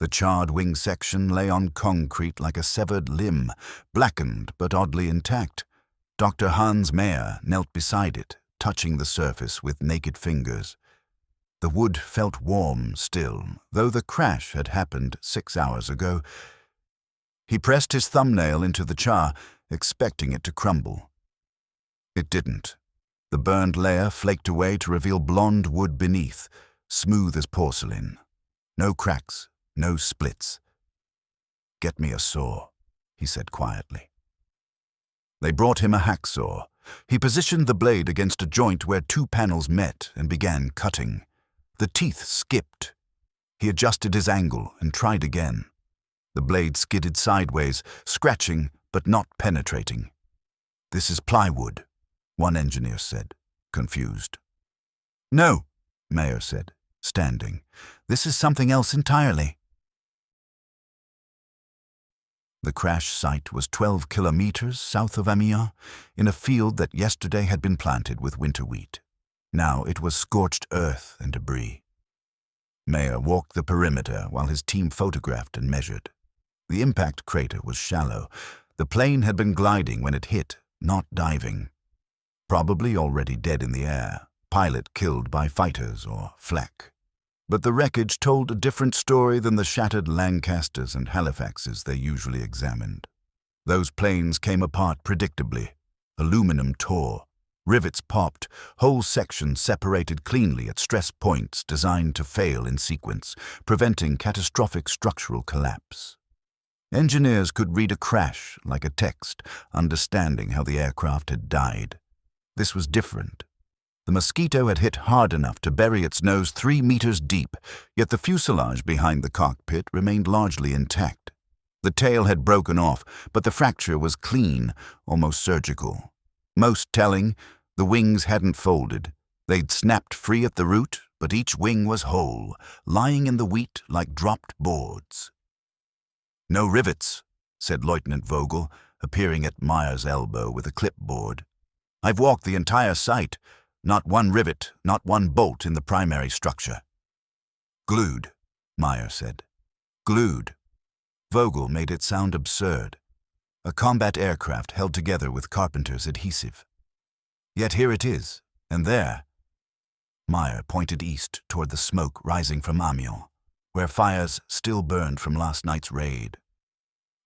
The charred wing section lay on concrete like a severed limb, blackened but oddly intact. Dr. Hans Mayer knelt beside it, touching the surface with naked fingers. The wood felt warm still, though the crash had happened 6 hours ago. He pressed his thumbnail into the char, expecting it to crumble. It didn't. The burned layer flaked away to reveal blonde wood beneath, smooth as porcelain. No cracks, no splits. "Get me a saw," he said quietly. They brought him a hacksaw. He positioned the blade against a joint where 2 panels met and began cutting. The teeth skipped. He adjusted his angle and tried again. The blade skidded sideways, scratching but not penetrating. "This is plywood," one engineer said, confused. "No," Mayer said, standing. "This is something else entirely." The crash site was 12 kilometers south of Amiens, in a field that yesterday had been planted with winter wheat. Now it was scorched earth and debris. Mayer walked the perimeter while his team photographed and measured. The impact crater was shallow. The plane had been gliding when it hit, not diving. Probably already dead in the air, pilot killed by fighters or flak. But the wreckage told a different story than the shattered Lancasters and Halifaxes they usually examined. Those planes came apart predictably. Aluminum tore. Rivets popped, whole sections separated cleanly at stress points designed to fail in sequence, preventing catastrophic structural collapse. Engineers could read a crash like a text, understanding how the aircraft had died. This was different. The Mosquito had hit hard enough to bury its nose 3 meters deep, yet the fuselage behind the cockpit remained largely intact. The tail had broken off, but the fracture was clean, almost surgical. Most telling, the wings hadn't folded. They'd snapped free at the root, but each wing was whole, lying in the wheat like dropped boards. "No rivets," said Lieutenant Vogel, appearing at Meyer's elbow with a clipboard. "I've walked the entire site. Not one rivet, not one bolt in the primary structure." "Glued," Meyer said. "Glued." Vogel made it sound absurd. A combat aircraft held together with carpenter's adhesive. Yet here it is, and there. Meyer pointed east toward the smoke rising from Amiens, where fires still burned from last night's raid.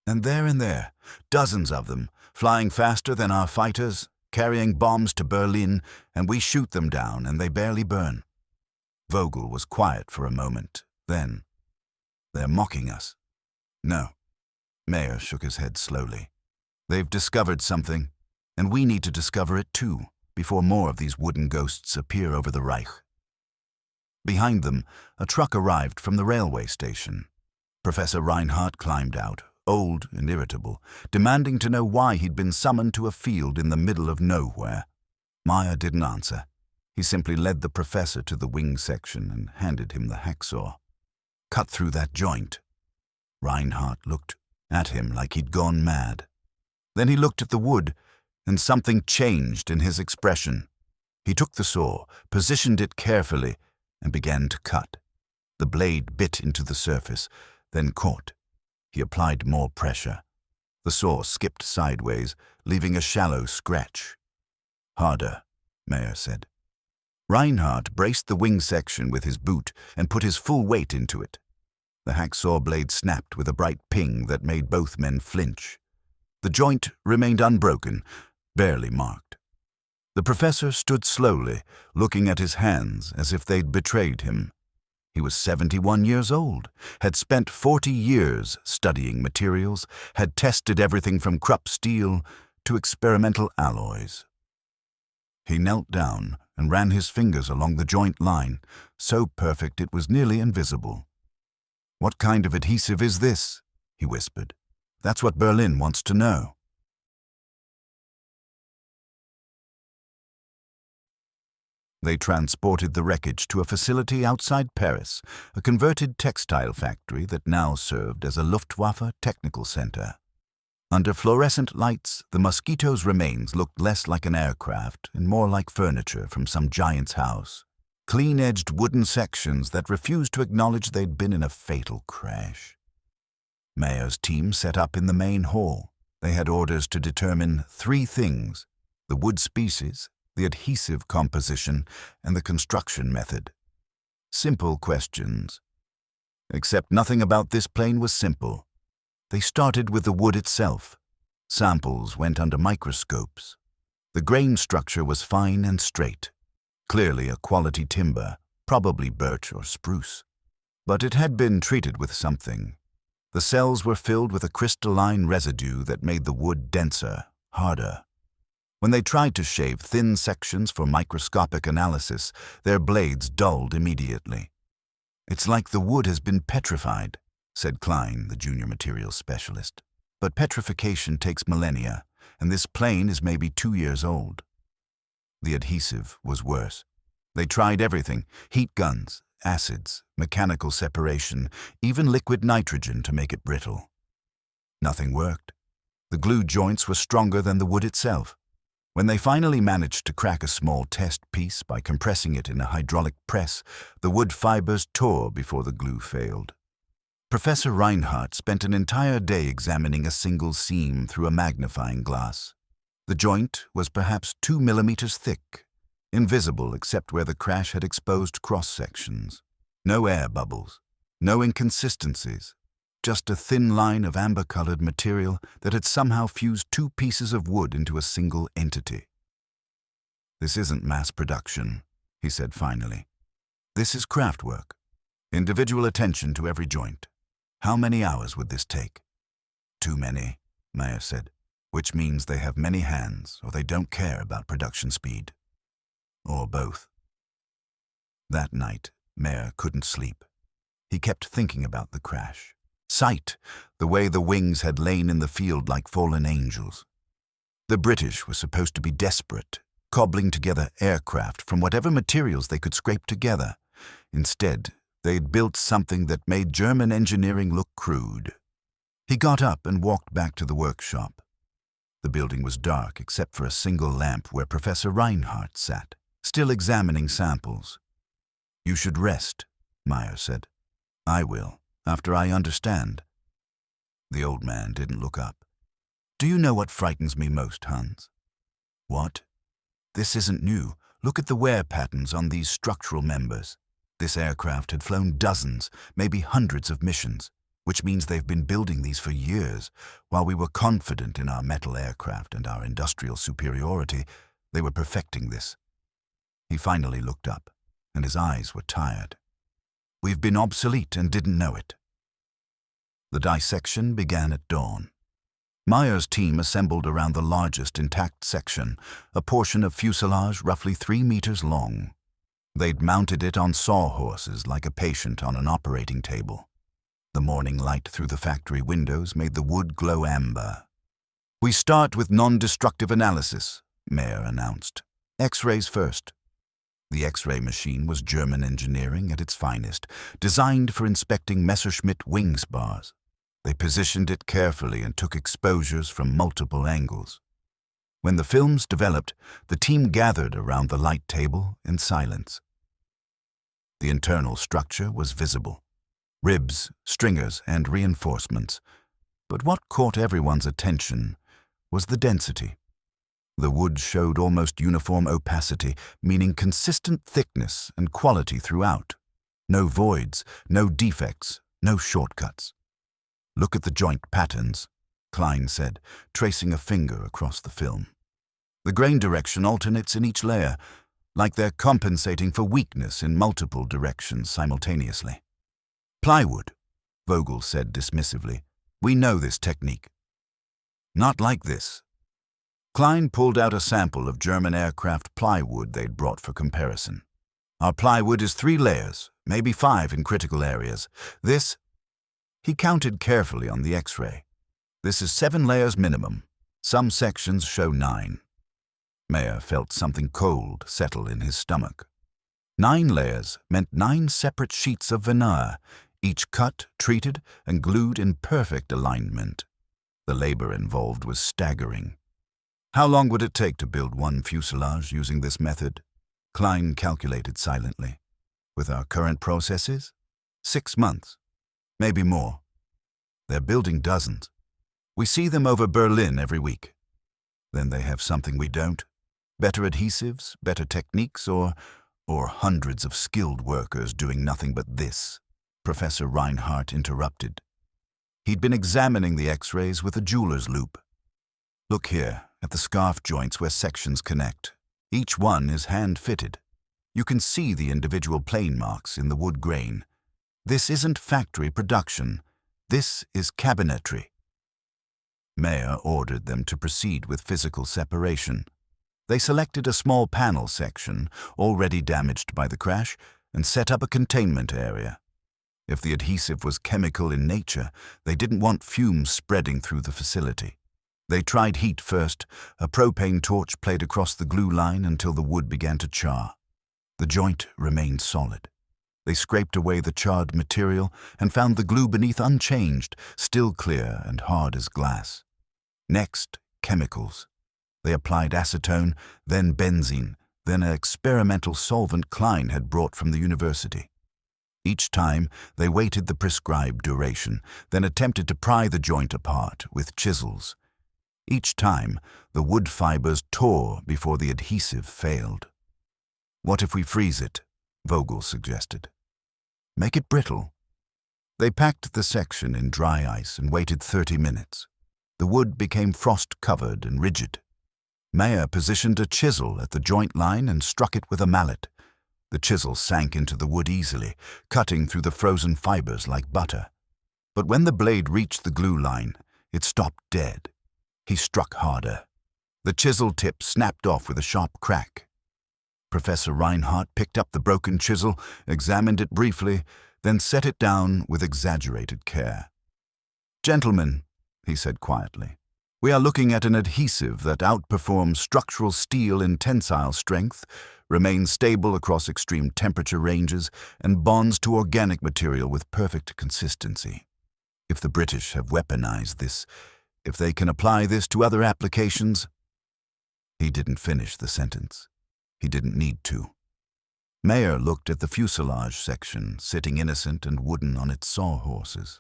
And there, dozens of them, flying faster than our fighters, carrying bombs to Berlin, and we shoot them down and they barely burn. Vogel was quiet for a moment. Then, "They're mocking us." "No." Mayer shook his head slowly. "They've discovered something, and we need to discover it too, before more of these wooden ghosts appear over the Reich." Behind them, a truck arrived from the railway station. Professor Reinhardt climbed out, old and irritable, demanding to know why he'd been summoned to a field in the middle of nowhere. Meyer didn't answer. He simply led the professor to the wing section and handed him the hacksaw. "Cut through that joint." Reinhardt looked at him like he'd gone mad. Then he looked at the wood, and something changed in his expression. He took the saw, positioned it carefully, and began to cut. The blade bit into the surface, then caught. He applied more pressure. The saw skipped sideways, leaving a shallow scratch. "Harder," Mayer said. Reinhardt braced the wing section with his boot and put his full weight into it. The hacksaw blade snapped with a bright ping that made both men flinch. The joint remained unbroken, barely marked. The professor stood slowly, looking at his hands as if they'd betrayed him. He was 71 years old, had spent 40 years studying materials, had tested everything from Krupp steel to experimental alloys. He knelt down and ran his fingers along the joint line, so perfect it was nearly invisible. "What kind of adhesive is this?" he whispered. "That's what Berlin wants to know." They transported the wreckage to a facility outside Paris, a converted textile factory that now served as a Luftwaffe technical center. Under fluorescent lights, the Mosquito's remains looked less like an aircraft and more like furniture from some giant's house. clean-edged wooden sections that refused to acknowledge they'd been in a fatal crash. Mayer's team set up in the main hall. They had orders to determine 3 things: the wood species, the adhesive composition, and the construction method. Simple questions. Except nothing about this plane was simple. They started with the wood itself. Samples went under microscopes. The grain structure was fine and straight, clearly a quality timber, probably birch or spruce. But it had been treated with something. The cells were filled with a crystalline residue that made the wood denser, harder. When they tried to shave thin sections for microscopic analysis, their blades dulled immediately. "It's like the wood has been petrified," said Klein, the junior materials specialist. "But petrification takes millennia, and this plane is maybe 2 years old." The adhesive was worse. They tried everything: heat guns, acids, mechanical separation, even liquid nitrogen to make it brittle. Nothing worked. The glue joints were stronger than the wood itself. When they finally managed to crack a small test piece by compressing it in a hydraulic press, the wood fibers tore before the glue failed. Professor Reinhardt spent an entire day examining a single seam through a magnifying glass. The joint was perhaps 2 millimeters thick, invisible except where the crash had exposed cross-sections. No air bubbles, no inconsistencies, just a thin line of amber-colored material that had somehow fused 2 pieces of wood into a single entity. "This isn't mass production," he said finally. "This is craft work. Individual attention to every joint. How many hours would this take?" "Too many," Mayer said, "which means they have many hands or they don't care about production speed. Or both." That night, Mayer couldn't sleep. He kept thinking about the crash. Sight, the way the wings had lain in the field like fallen angels. The British were supposed to be desperate, cobbling together aircraft from whatever materials they could scrape together. Instead, they'd built something that made German engineering look crude. He got up and walked back to the workshop. The building was dark except for a single lamp where Professor Reinhardt sat, still examining samples. "You should rest," Mayer said. "I will, after I understand." The old man didn't look up. "Do you know what frightens me most, Hans?" "What?" "This isn't new. Look at the wear patterns on these structural members. This aircraft had flown dozens, maybe hundreds of missions, which means they've been building these for years. While we were confident in our metal aircraft and our industrial superiority, they were perfecting this." He finally looked up, and his eyes were tired. "We've been obsolete and didn't know it." The dissection began at dawn. Meyer's team assembled around the largest intact section, a portion of fuselage roughly 3 meters long. They'd mounted it on sawhorses like a patient on an operating table. The morning light through the factory windows made the wood glow amber. "We start with non-destructive analysis," Mayer announced. "X-rays first." The X-ray machine was German engineering at its finest, designed for inspecting Messerschmitt wing spars. They positioned it carefully and took exposures from multiple angles. When the films developed, the team gathered around the light table in silence. The internal structure was visible: ribs, stringers, and reinforcements. But what caught everyone's attention was the density. The wood showed almost uniform opacity, meaning consistent thickness and quality throughout. No voids, no defects, no shortcuts. "Look at the joint patterns," Klein said, tracing a finger across the film. "The grain direction alternates in each layer, like they're compensating for weakness in multiple directions simultaneously." "Plywood," Vogel said dismissively. "We know this technique." "Not like this." Klein pulled out a sample of German aircraft plywood they'd brought for comparison. "Our plywood is 3 layers, maybe 5 in critical areas. This—" He counted carefully on the X-ray. "This is 7 layers minimum. Some sections show 9. Mayer felt something cold settle in his stomach. 9 layers meant 9 separate sheets of veneer, each cut, treated, and glued in perfect alignment. The labor involved was staggering. "How long would it take to build one fuselage using this method?" Klein calculated silently. With our current processes? 6 months. Maybe more. They're building dozens. We see them over Berlin every week. Then they have something we don't? Better adhesives, better techniques, or hundreds of skilled workers doing nothing but this? Professor Reinhardt interrupted. He'd been examining the X-rays with a jeweler's loupe. Look here, at the scarf joints where sections connect. Each one is hand-fitted. You can see the individual plane marks in the wood grain. This isn't factory production. This is cabinetry. Mayer ordered them to proceed with physical separation. They selected a small panel section, already damaged by the crash, and set up a containment area. If the adhesive was chemical in nature, they didn't want fumes spreading through the facility. They tried heat first. A propane torch played across the glue line until the wood began to char. The joint remained solid. They scraped away the charred material and found the glue beneath unchanged, still clear and hard as glass. Next, chemicals. They applied acetone, then benzene, then an experimental solvent Klein had brought from the university. Each time, they waited the prescribed duration, then attempted to pry the joint apart with chisels. Each time, the wood fibers tore before the adhesive failed. What if we freeze it? Vogel suggested. Make it brittle. They packed the section in dry ice and waited 30 minutes. The wood became frost-covered and rigid. Mayer positioned a chisel at the joint line and struck it with a mallet. The chisel sank into the wood easily, cutting through the frozen fibers like butter. But when the blade reached the glue line, it stopped dead. He struck harder. The chisel tip snapped off with a sharp crack. Professor Reinhardt picked up the broken chisel, examined it briefly, then set it down with exaggerated care. "Gentlemen," he said quietly, "we are looking at an adhesive that outperforms structural steel in tensile strength, remains stable across extreme temperature ranges, and bonds to organic material with perfect consistency. If the British have weaponized this, if they can apply this to other applications—" He didn't finish the sentence. He didn't need to. Mayer looked at the fuselage section, sitting innocent and wooden on its sawhorses.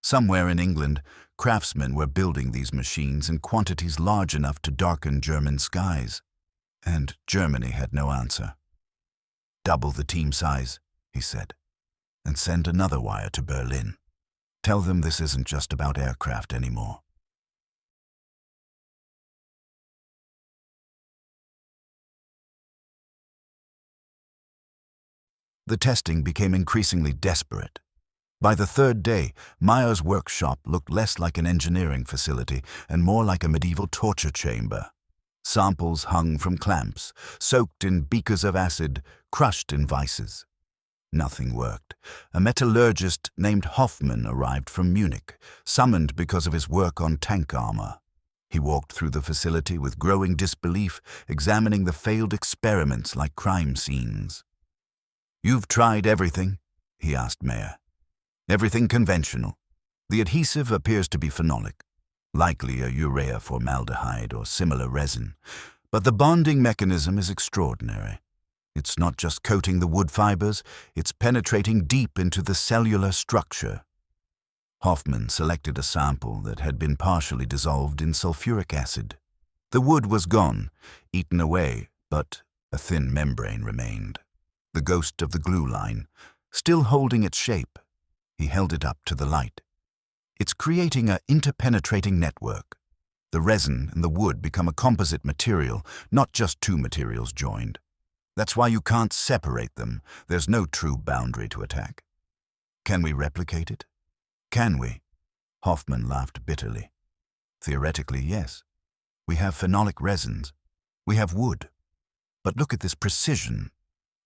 Somewhere in England, craftsmen were building these machines in quantities large enough to darken German skies. And Germany had no answer. "Double the team size," he said, "and send another wire to Berlin. Tell them this isn't just about aircraft anymore." The testing became increasingly desperate. By the third day, Meyer's workshop looked less like an engineering facility and more like a medieval torture chamber. Samples hung from clamps, soaked in beakers of acid, crushed in vices. Nothing worked. A metallurgist named Hoffmann arrived from Munich, summoned because of his work on tank armor. He walked through the facility with growing disbelief, examining the failed experiments like crime scenes. "You've tried everything?" he asked Mayer. "Everything conventional. The adhesive appears to be phenolic, likely a urea formaldehyde or similar resin. But the bonding mechanism is extraordinary. It's not just coating the wood fibers, it's penetrating deep into the cellular structure." Hoffmann selected a sample that had been partially dissolved in sulfuric acid. The wood was gone, eaten away, but a thin membrane remained. The ghost of the glue line, still holding its shape. He held it up to the light. "It's creating an interpenetrating network. The resin and the wood become a composite material, not just two materials joined. That's why you can't separate them. There's no true boundary to attack. Can we replicate it? Can we?" Hoffmann laughed bitterly. "Theoretically, yes. We have phenolic resins. We have wood. But look at this precision."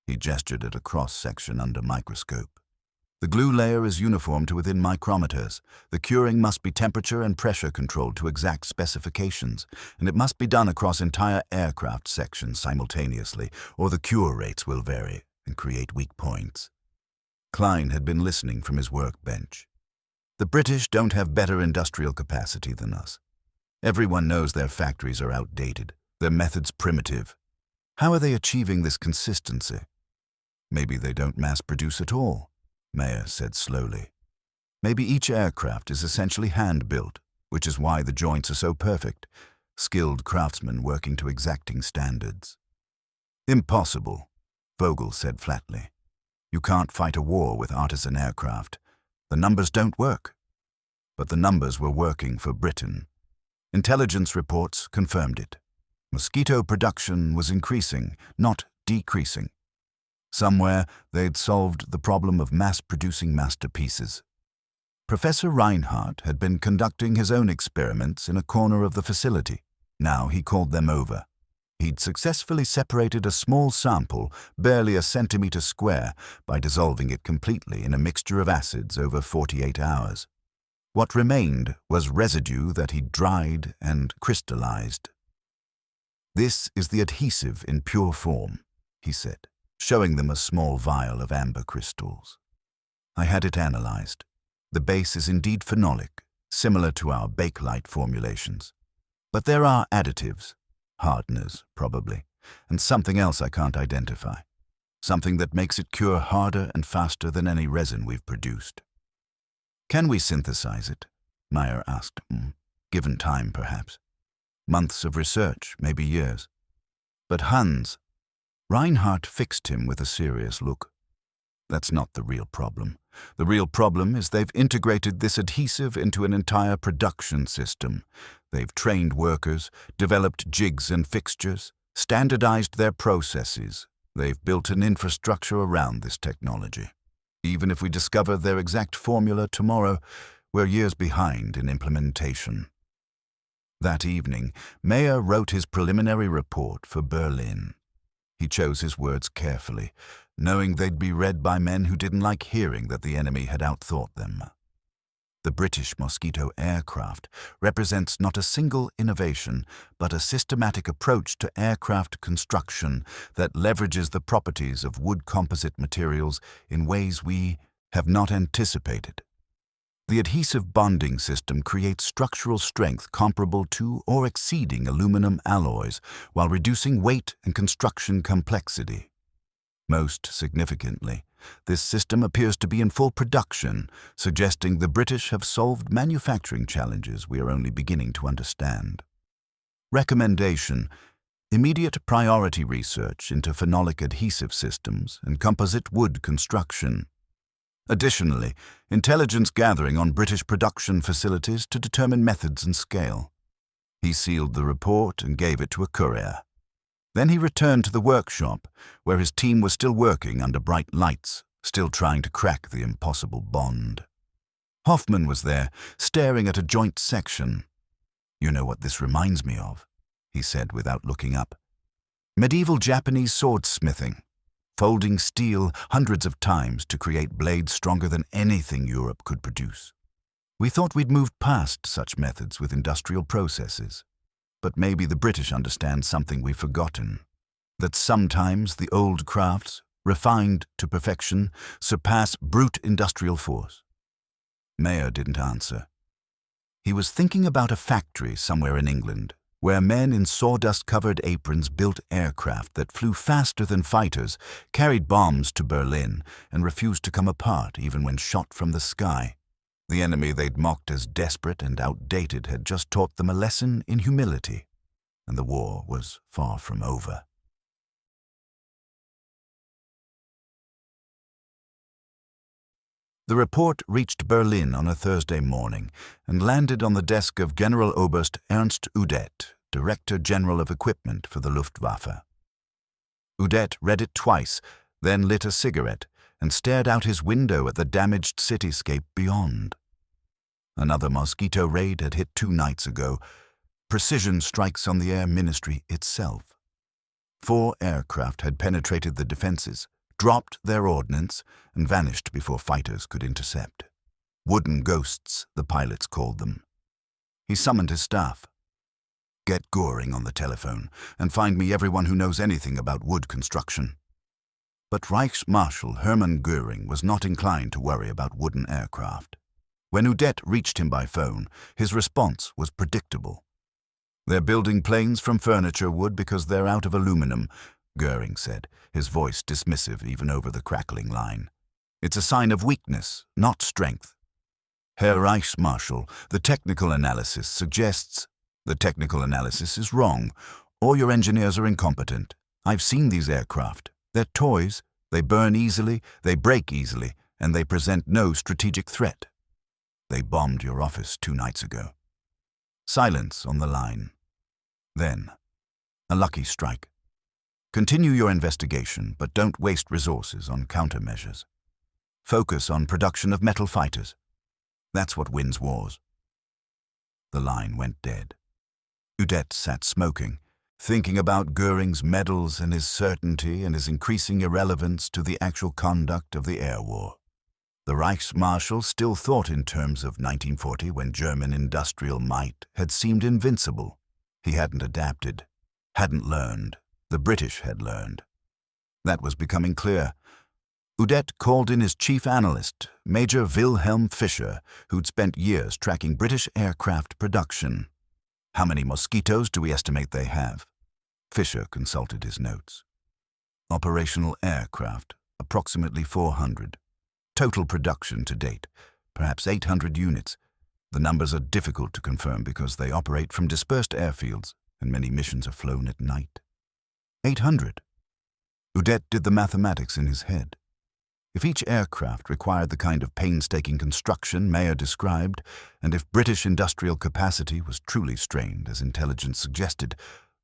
He gestured at a cross-section under microscope. "The glue layer is uniform to within micrometers. The curing must be temperature and pressure controlled to exact specifications, and it must be done across entire aircraft sections simultaneously, or the cure rates will vary and create weak points." Klein had been listening from his workbench. "The British don't have better industrial capacity than us. Everyone knows their factories are outdated, their methods primitive. How are they achieving this consistency? Maybe they don't mass-produce at all, Mayer said slowly. Maybe each aircraft is essentially hand-built, which is why the joints are so perfect, skilled craftsmen working to exacting standards. Impossible, Vogel said flatly. You can't fight a war with artisan aircraft. The numbers don't work. But the numbers were working for Britain. Intelligence reports confirmed it. Mosquito production was increasing, not decreasing. Somewhere, they'd solved the problem of mass-producing masterpieces. Professor Reinhardt had been conducting his own experiments in a corner of the facility. Now he called them over. He'd successfully separated a small sample, barely a centimeter square, by dissolving it completely in a mixture of acids over 48 hours. What remained was residue that he'd dried and crystallized. "This is the adhesive in pure form," he said, showing them a small vial of amber crystals. "I had it analyzed. The base is indeed phenolic, similar to our Bakelite formulations. But there are additives, hardeners probably, and something else I can't identify. Something that makes it cure harder and faster than any resin we've produced." "Can we synthesize it?" Mayer asked. "Given time, perhaps. Months of research, maybe years." But Hans, Reinhardt fixed him with a serious look. "That's not the real problem. The real problem is they've integrated this adhesive into an entire production system. They've trained workers, developed jigs and fixtures, standardized their processes. They've built an infrastructure around this technology. Even if we discover their exact formula tomorrow, we're years behind in implementation." That evening, Mayer wrote his preliminary report for Berlin. He chose his words carefully, knowing they'd be read by men who didn't like hearing that the enemy had outthought them. The British Mosquito aircraft represents not a single innovation, but a systematic approach to aircraft construction that leverages the properties of wood composite materials in ways we have not anticipated. The adhesive bonding system creates structural strength comparable to or exceeding aluminum alloys while reducing weight and construction complexity. Most significantly, this system appears to be in full production, suggesting the British have solved manufacturing challenges we are only beginning to understand. Recommendation: immediate priority research into phenolic adhesive systems and composite wood construction. Additionally, intelligence gathering on British production facilities to determine methods and scale. He sealed the report and gave it to a courier. Then he returned to the workshop, where his team was still working under bright lights, still trying to crack the impossible bond. Hoffman was there, staring at a joint section. "You know what this reminds me of," he said without looking up. "Medieval Japanese swordsmithing, folding steel hundreds of times to create blades stronger than anything Europe could produce. We thought we'd moved past such methods with industrial processes. But maybe the British understand something we've forgotten, that sometimes the old crafts, refined to perfection, surpass brute industrial force." Mayer didn't answer. He was thinking about a factory somewhere in England, where men in sawdust-covered aprons built aircraft that flew faster than fighters, carried bombs to Berlin, and refused to come apart even when shot from the sky. The enemy they'd mocked as desperate and outdated had just taught them a lesson in humility, and the war was far from over. The report reached Berlin on a Thursday morning and landed on the desk of General Oberst Ernst Udet, Director General of Equipment for the Luftwaffe. Udet read it twice, then lit a cigarette and stared out his window at the damaged cityscape beyond. Another Mosquito raid had hit 2 nights ago, precision strikes on the Air Ministry itself. 4 aircraft had penetrated the defenses, dropped their ordnance, and vanished before fighters could intercept. Wooden ghosts, the pilots called them. He summoned his staff. "Get Goring on the telephone and find me everyone who knows anything about wood construction." But Reichsmarschall Hermann Göring was not inclined to worry about wooden aircraft. When Udet reached him by phone, his response was predictable. "They're building planes from furniture wood because they're out of aluminum, Goering said, his voice dismissive even over the crackling line. It's a sign of weakness, not strength. Herr Reichsmarschall, the technical analysis suggests... The technical analysis is wrong, or your engineers are incompetent. I've seen these aircraft. They're toys. They burn easily, they break easily, and they present no strategic threat. They bombed your office 2 nights ago. Silence on the line. Then, a lucky strike. Continue your investigation, but don't waste resources on countermeasures. Focus on production of metal fighters. That's what wins wars. The line went dead. Udet sat smoking, thinking about Goering's medals and his certainty and his increasing irrelevance to the actual conduct of the air war. The Reichsmarschall still thought in terms of 1940, when German industrial might had seemed invincible. He hadn't adapted, hadn't learned. The British had learned. That was becoming clear. Udet called in his chief analyst, Major Wilhelm Fischer, who'd spent years tracking British aircraft production. How many Mosquitoes do we estimate they have? Fischer consulted his notes. Operational aircraft, approximately 400. Total production to date, perhaps 800 units. The numbers are difficult to confirm because they operate from dispersed airfields, and many missions are flown at night. 800. Udet did the mathematics in his head. If each aircraft required the kind of painstaking construction Mayer described, and if British industrial capacity was truly strained, as intelligence suggested,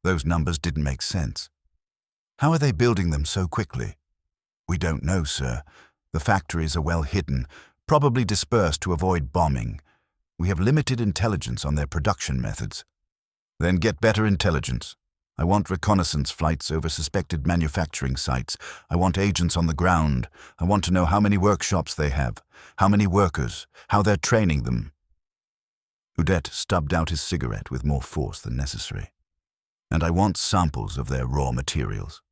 those numbers didn't make sense. How are they building them so quickly? We don't know, sir. The factories are well hidden, probably dispersed to avoid bombing. We have limited intelligence on their production methods. Then get better intelligence. I want reconnaissance flights over suspected manufacturing sites. I want agents on the ground. I want to know how many workshops they have, how many workers, how they're training them. Udet stubbed out his cigarette with more force than necessary. And I want samples of their raw materials.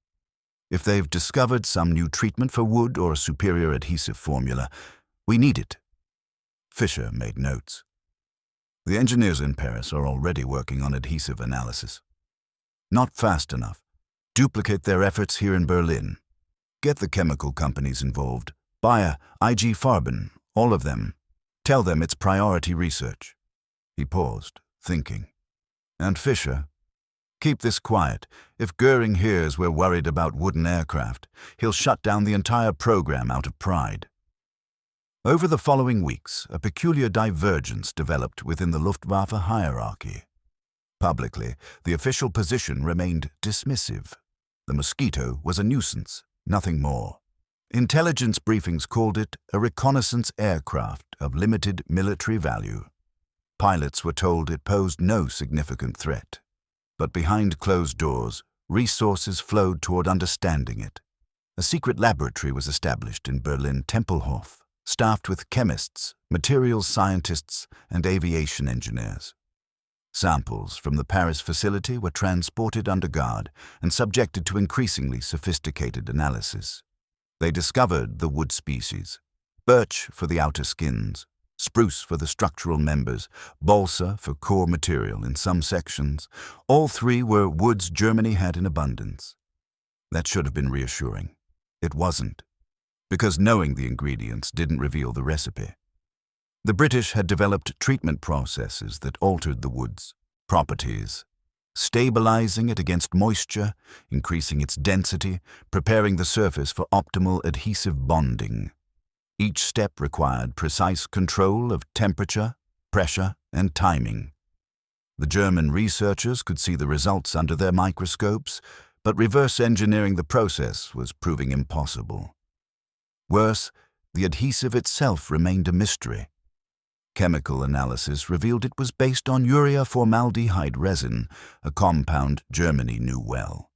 If they've discovered some new treatment for wood or a superior adhesive formula, we need it. Fischer made notes. The engineers in Paris are already working on adhesive analysis. Not fast enough. Duplicate their efforts here in Berlin. Get the chemical companies involved. Bayer, IG Farben, all of them. Tell them it's priority research. He paused, thinking. And Fischer? Keep this quiet. If Goering hears we're worried about wooden aircraft, he'll shut down the entire program out of pride. Over the following weeks, a peculiar divergence developed within the Luftwaffe hierarchy. Publicly, the official position remained dismissive. The Mosquito was a nuisance, nothing more. Intelligence briefings called it a reconnaissance aircraft of limited military value. Pilots were told it posed no significant threat. But behind closed doors, resources flowed toward understanding it. A secret laboratory was established in Berlin-Tempelhof, staffed with chemists, materials scientists, and aviation engineers. Samples from the Paris facility were transported under guard and subjected to increasingly sophisticated analysis. They discovered the wood species: birch for the outer skins, spruce for the structural members, balsa for core material in some sections. All three were woods Germany had in abundance. That should have been reassuring. It wasn't, because knowing the ingredients didn't reveal the recipe. The British had developed treatment processes that altered the wood's properties, stabilizing it against moisture, increasing its density, preparing the surface for optimal adhesive bonding. Each step required precise control of temperature, pressure, and timing. The German researchers could see the results under their microscopes, but reverse engineering the process was proving impossible. Worse, the adhesive itself remained a mystery. Chemical analysis revealed it was based on urea formaldehyde resin, a compound Germany knew well.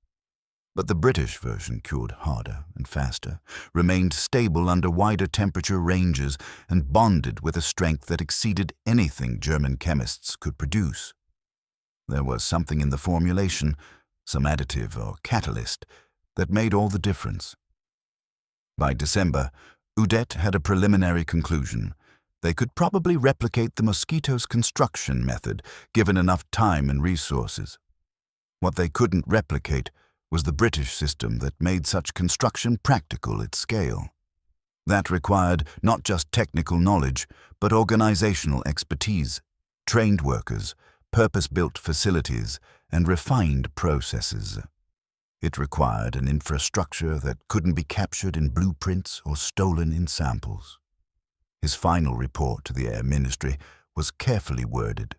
But the British version cured harder and faster, remained stable under wider temperature ranges, and bonded with a strength that exceeded anything German chemists could produce. There was something in the formulation, some additive or catalyst, that made all the difference. By December, Udet had a preliminary conclusion. They could probably replicate the Mosquito's construction method, given enough time and resources. What they couldn't replicate was the British system that made such construction practical at scale. That required not just technical knowledge, but organizational expertise, trained workers, purpose-built facilities, and refined processes. It required an infrastructure that couldn't be captured in blueprints or stolen in samples. His final report to the Air Ministry was carefully worded.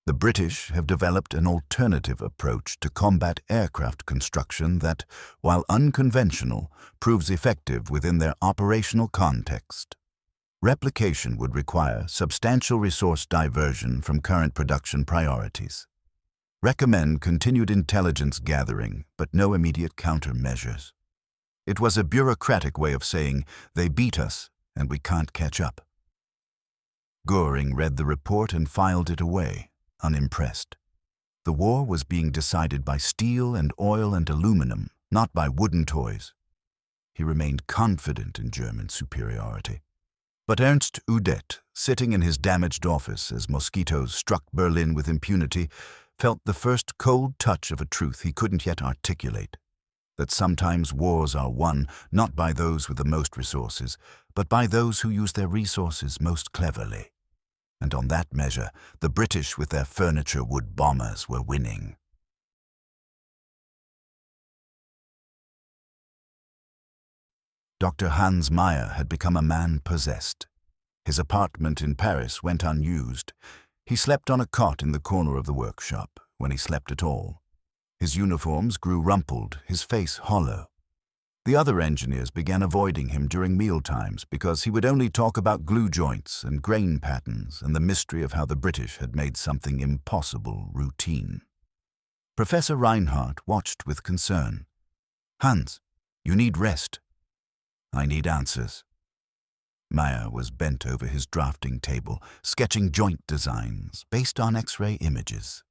The British have developed an alternative approach to combat aircraft construction that, while unconventional, proves effective within their operational context. Replication would require substantial resource diversion from current production priorities. Recommend continued intelligence gathering, but no immediate countermeasures. It was a bureaucratic way of saying, they beat us and we can't catch up. Goring read the report and filed it away, unimpressed. The war was being decided by steel and oil and aluminum, not by wooden toys. He remained confident in German superiority. But Ernst Udet, sitting in his damaged office as mosquitoes struck Berlin with impunity, felt the first cold touch of a truth he couldn't yet articulate, that sometimes wars are won not by those with the most resources, but by those who use their resources most cleverly. And on that measure, the British with their furniture wood bombers were winning. Dr. Hans Meyer had become a man possessed. His apartment in Paris went unused. He slept on a cot in the corner of the workshop, when he slept at all. His uniforms grew rumpled, his face hollow. The other engineers began avoiding him during mealtimes because he would only talk about glue joints and grain patterns and the mystery of how the British had made something impossible routine. Professor Reinhardt watched with concern. "Hans, you need rest." "I need answers." Meyer was bent over his drafting table, sketching joint designs based on X-ray images.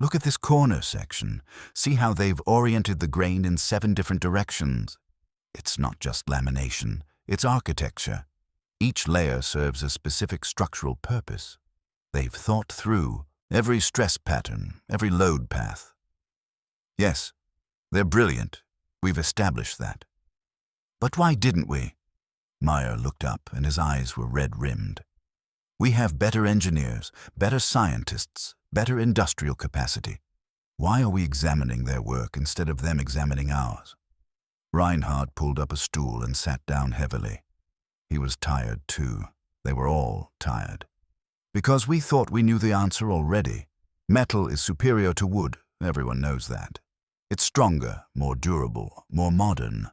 "Look at this corner section. See how they've oriented the grain in 7 different directions. It's not just lamination, it's architecture. Each layer serves a specific structural purpose. They've thought through every stress pattern, every load path." "Yes, they're brilliant. We've established that." "But why didn't we?" Meyer looked up and his eyes were red-rimmed. "We have better engineers, better scientists, better industrial capacity. Why are we examining their work instead of them examining ours?" Reinhardt pulled up a stool and sat down heavily. He was tired too. They were all tired. "Because we thought we knew the answer already. Metal is superior to wood, everyone knows that. It's stronger, more durable, more modern.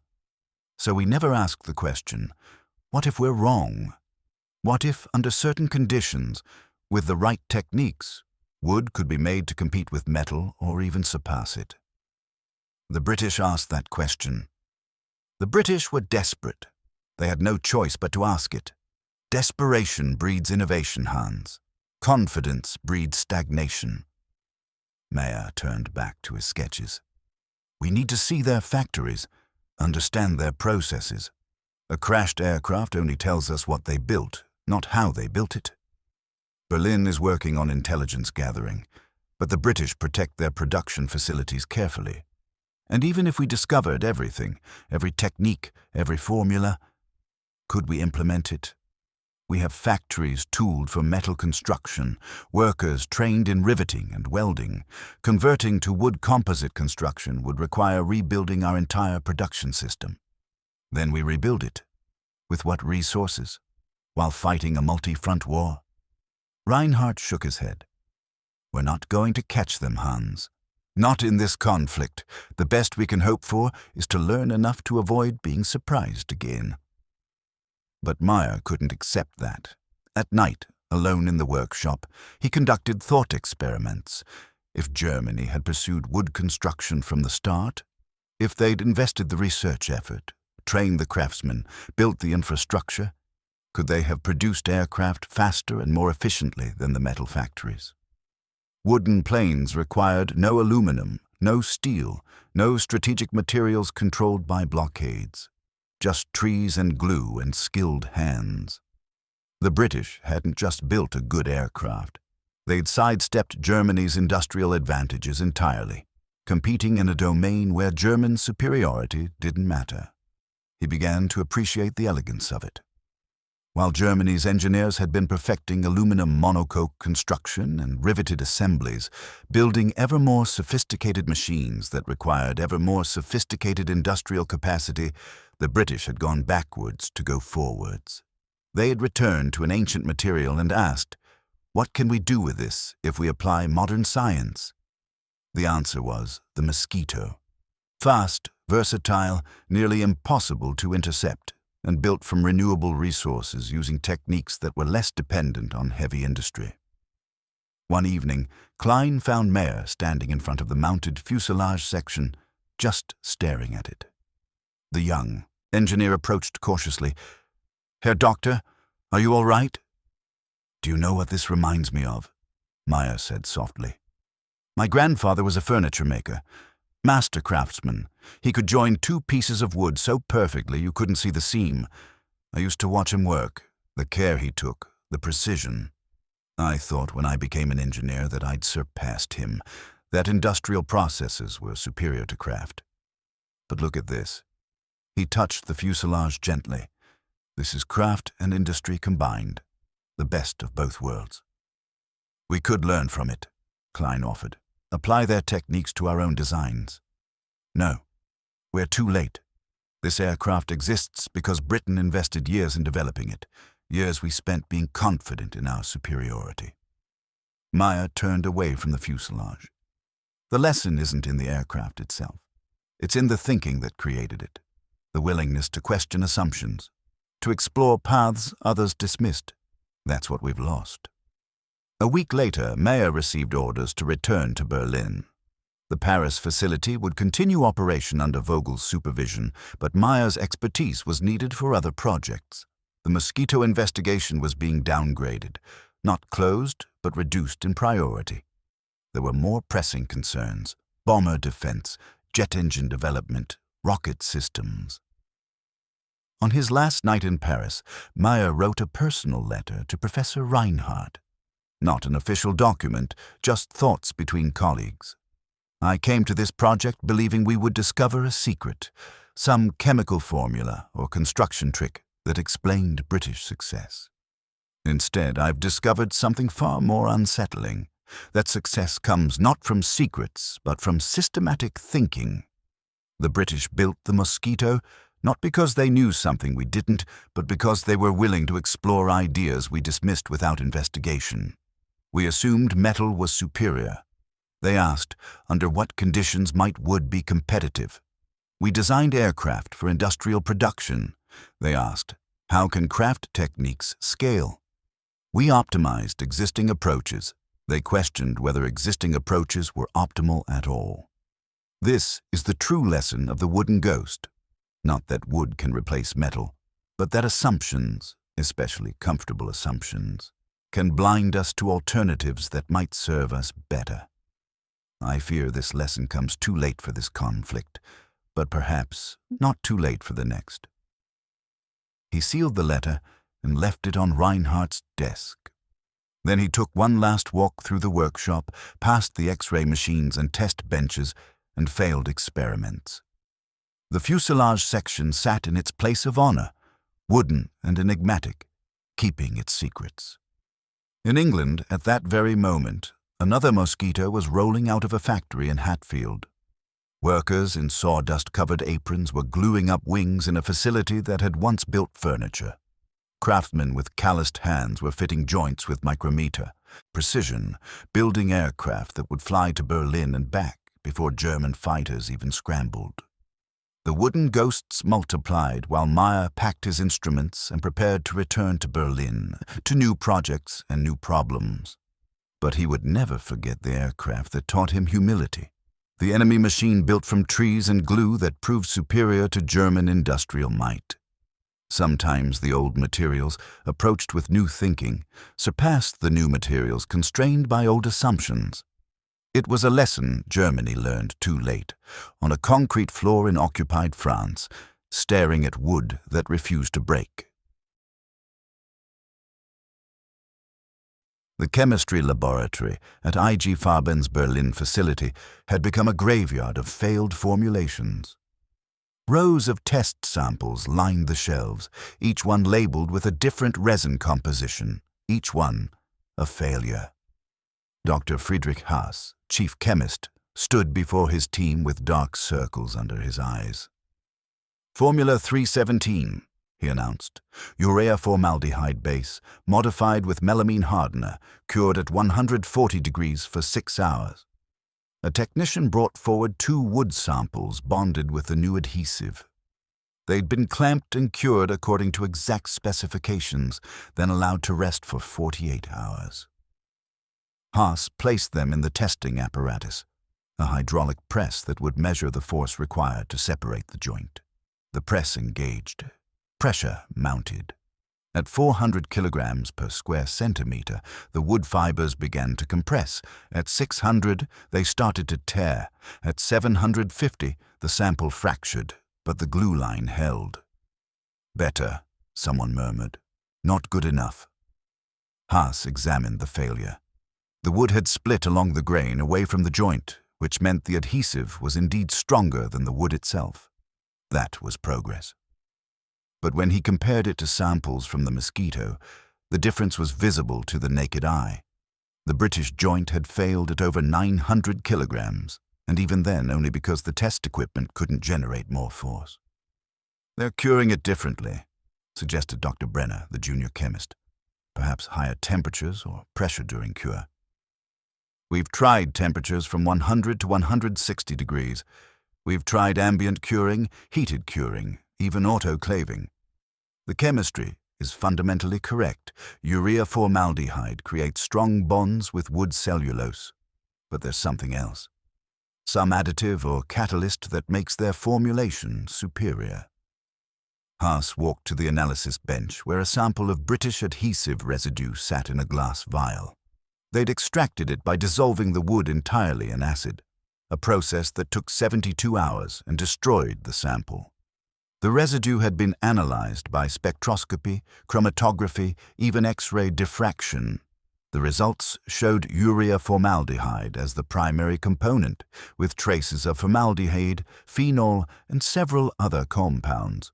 So we never asked the question, what if we're wrong? What if, under certain conditions, with the right techniques, wood could be made to compete with metal or even surpass it?" The British asked that question. The British were desperate. They had no choice but to ask it. Desperation breeds innovation, Hans. Confidence breeds stagnation. Meyer turned back to his sketches. "We need to see their factories, understand their processes. A crashed aircraft only tells us what they built, not how they built it. Berlin is working on intelligence gathering, but the British protect their production facilities carefully. And even if we discovered everything, every technique, every formula, could we implement it? We have factories tooled for metal construction, workers trained in riveting and welding. Converting to wood composite construction would require rebuilding our entire production system. Then we rebuild it. With what resources? While fighting a multi-front war?" Reinhardt shook his head. "We're not going to catch them, Hans. Not in this conflict. The best we can hope for is to learn enough to avoid being surprised again." But Meyer couldn't accept that. At night, alone in the workshop, he conducted thought experiments. If Germany had pursued wood construction from the start, if they'd invested the research effort, trained the craftsmen, built the infrastructure, could they have produced aircraft faster and more efficiently than the metal factories? Wooden planes required no aluminum, no steel, no strategic materials controlled by blockades. Just trees and glue and skilled hands. The British hadn't just built a good aircraft. They'd sidestepped Germany's industrial advantages entirely. competing in a domain where German superiority didn't matter. He began to appreciate the elegance of it. While Germany's engineers had been perfecting aluminum monocoque construction and riveted assemblies, building ever more sophisticated machines that required ever more sophisticated industrial capacity, the British had gone backwards to go forwards. They had returned to an ancient material and asked, "What can we do with this if we apply modern science?" The answer was the Mosquito. Fast, versatile, nearly impossible to intercept, and built from renewable resources using techniques that were less dependent on heavy industry. One evening, Klein found Meyer standing in front of the mounted fuselage section, just staring at it. The young engineer approached cautiously. "Herr Doctor, are you all right?" "Do you know what this reminds me of?" Meyer said softly. "My grandfather was a furniture maker. Master craftsman. He could join two pieces of wood so perfectly you couldn't see the seam. I used to watch him work, the care he took, the precision. I thought when I became an engineer that I'd surpassed him, that industrial processes were superior to craft. But look at this." He touched the fuselage gently. "This is craft and industry combined, the best of both worlds." "We could learn from it," Klein offered. "Apply their techniques to our own designs." "No, we're too late. This aircraft exists because Britain invested years in developing it, years we spent being confident in our superiority." Meyer turned away from the fuselage. "The lesson isn't in the aircraft itself. It's in the thinking that created it, the willingness to question assumptions, to explore paths others dismissed. That's what we've lost." A week later, Meyer received orders to return to Berlin. The Paris facility would continue operation under Vogel's supervision, but Meyer's expertise was needed for other projects. The Mosquito investigation was being downgraded, not closed, but reduced in priority. There were more pressing concerns: bomber defense, jet engine development, rocket systems. On his last night in Paris, Meyer wrote a personal letter to Professor Reinhardt. Not an official document, just thoughts between colleagues. "I came to this project believing we would discover a secret, some chemical formula or construction trick that explained British success. Instead, I've discovered something far more unsettling, that success comes not from secrets, but from systematic thinking. The British built the Mosquito, not because they knew something we didn't, but because they were willing to explore ideas we dismissed without investigation. We assumed metal was superior. They asked, under what conditions might wood be competitive? We designed aircraft for industrial production. They asked, how can craft techniques scale? We optimized existing approaches. They questioned whether existing approaches were optimal at all. This is the true lesson of the wooden ghost. Not that wood can replace metal, but that assumptions, especially comfortable assumptions, can blind us to alternatives that might serve us better. I fear this lesson comes too late for this conflict, but perhaps not too late for the next." He sealed the letter and left it on Reinhardt's desk. Then he took one last walk through the workshop, past the X-ray machines and test benches, and failed experiments. The fuselage section sat in its place of honor, wooden and enigmatic, keeping its secrets. In England, at that very moment, another Mosquito was rolling out of a factory in Hatfield. Workers in sawdust-covered aprons were gluing up wings in a facility that had once built furniture. Craftsmen with calloused hands were fitting joints with micrometer, precision, building aircraft that would fly to Berlin and back before German fighters even scrambled. The wooden ghosts multiplied while Meyer packed his instruments and prepared to return to Berlin, to new projects and new problems. But he would never forget the aircraft that taught him humility, the enemy machine built from trees and glue that proved superior to German industrial might. Sometimes the old materials, approached with new thinking, surpassed the new materials constrained by old assumptions. It was a lesson Germany learned too late, on a concrete floor in occupied France, staring at wood that refused to break. The chemistry laboratory at IG Farben's Berlin facility had become a graveyard of failed formulations. Rows of test samples lined the shelves, each one labeled with a different resin composition, each one a failure. Dr. Friedrich Haas, chief chemist, stood before his team with dark circles under his eyes. Formula 317, he announced. Urea formaldehyde base, modified with melamine hardener, cured at 140 degrees for 6 hours. A technician brought forward 2 wood samples bonded with the new adhesive. They'd been clamped and cured according to exact specifications, then allowed to rest for 48 hours. Haas placed them in the testing apparatus, a hydraulic press that would measure the force required to separate the joint. The press engaged. Pressure mounted. At 400 kilograms per square centimeter, the wood fibers began to compress. At 600, they started to tear. At 750, the sample fractured, but the glue line held. "Better," someone murmured. "Not good enough." Haas examined the failure. The wood had split along the grain away from the joint, which meant the adhesive was indeed stronger than the wood itself. That was progress. But when he compared it to samples from the Mosquito, the difference was visible to the naked eye. The British joint had failed at over 900 kilograms, and even then only because the test equipment couldn't generate more force. "They're curing it differently," suggested Dr. Brenner, the junior chemist. "Perhaps higher temperatures or pressure during cure." "We've tried temperatures from 100 to 160 degrees. We've tried ambient curing, heated curing, even autoclaving. The chemistry is fundamentally correct. Urea formaldehyde creates strong bonds with wood cellulose. But there's something else. Some additive or catalyst that makes their formulation superior." Haas walked to the analysis bench where a sample of British adhesive residue sat in a glass vial. They'd extracted it by dissolving the wood entirely in acid, a process that took 72 hours and destroyed the sample. The residue had been analyzed by spectroscopy, chromatography, even X-ray diffraction. The results showed urea formaldehyde as the primary component, with traces of formaldehyde, phenol, and several other compounds.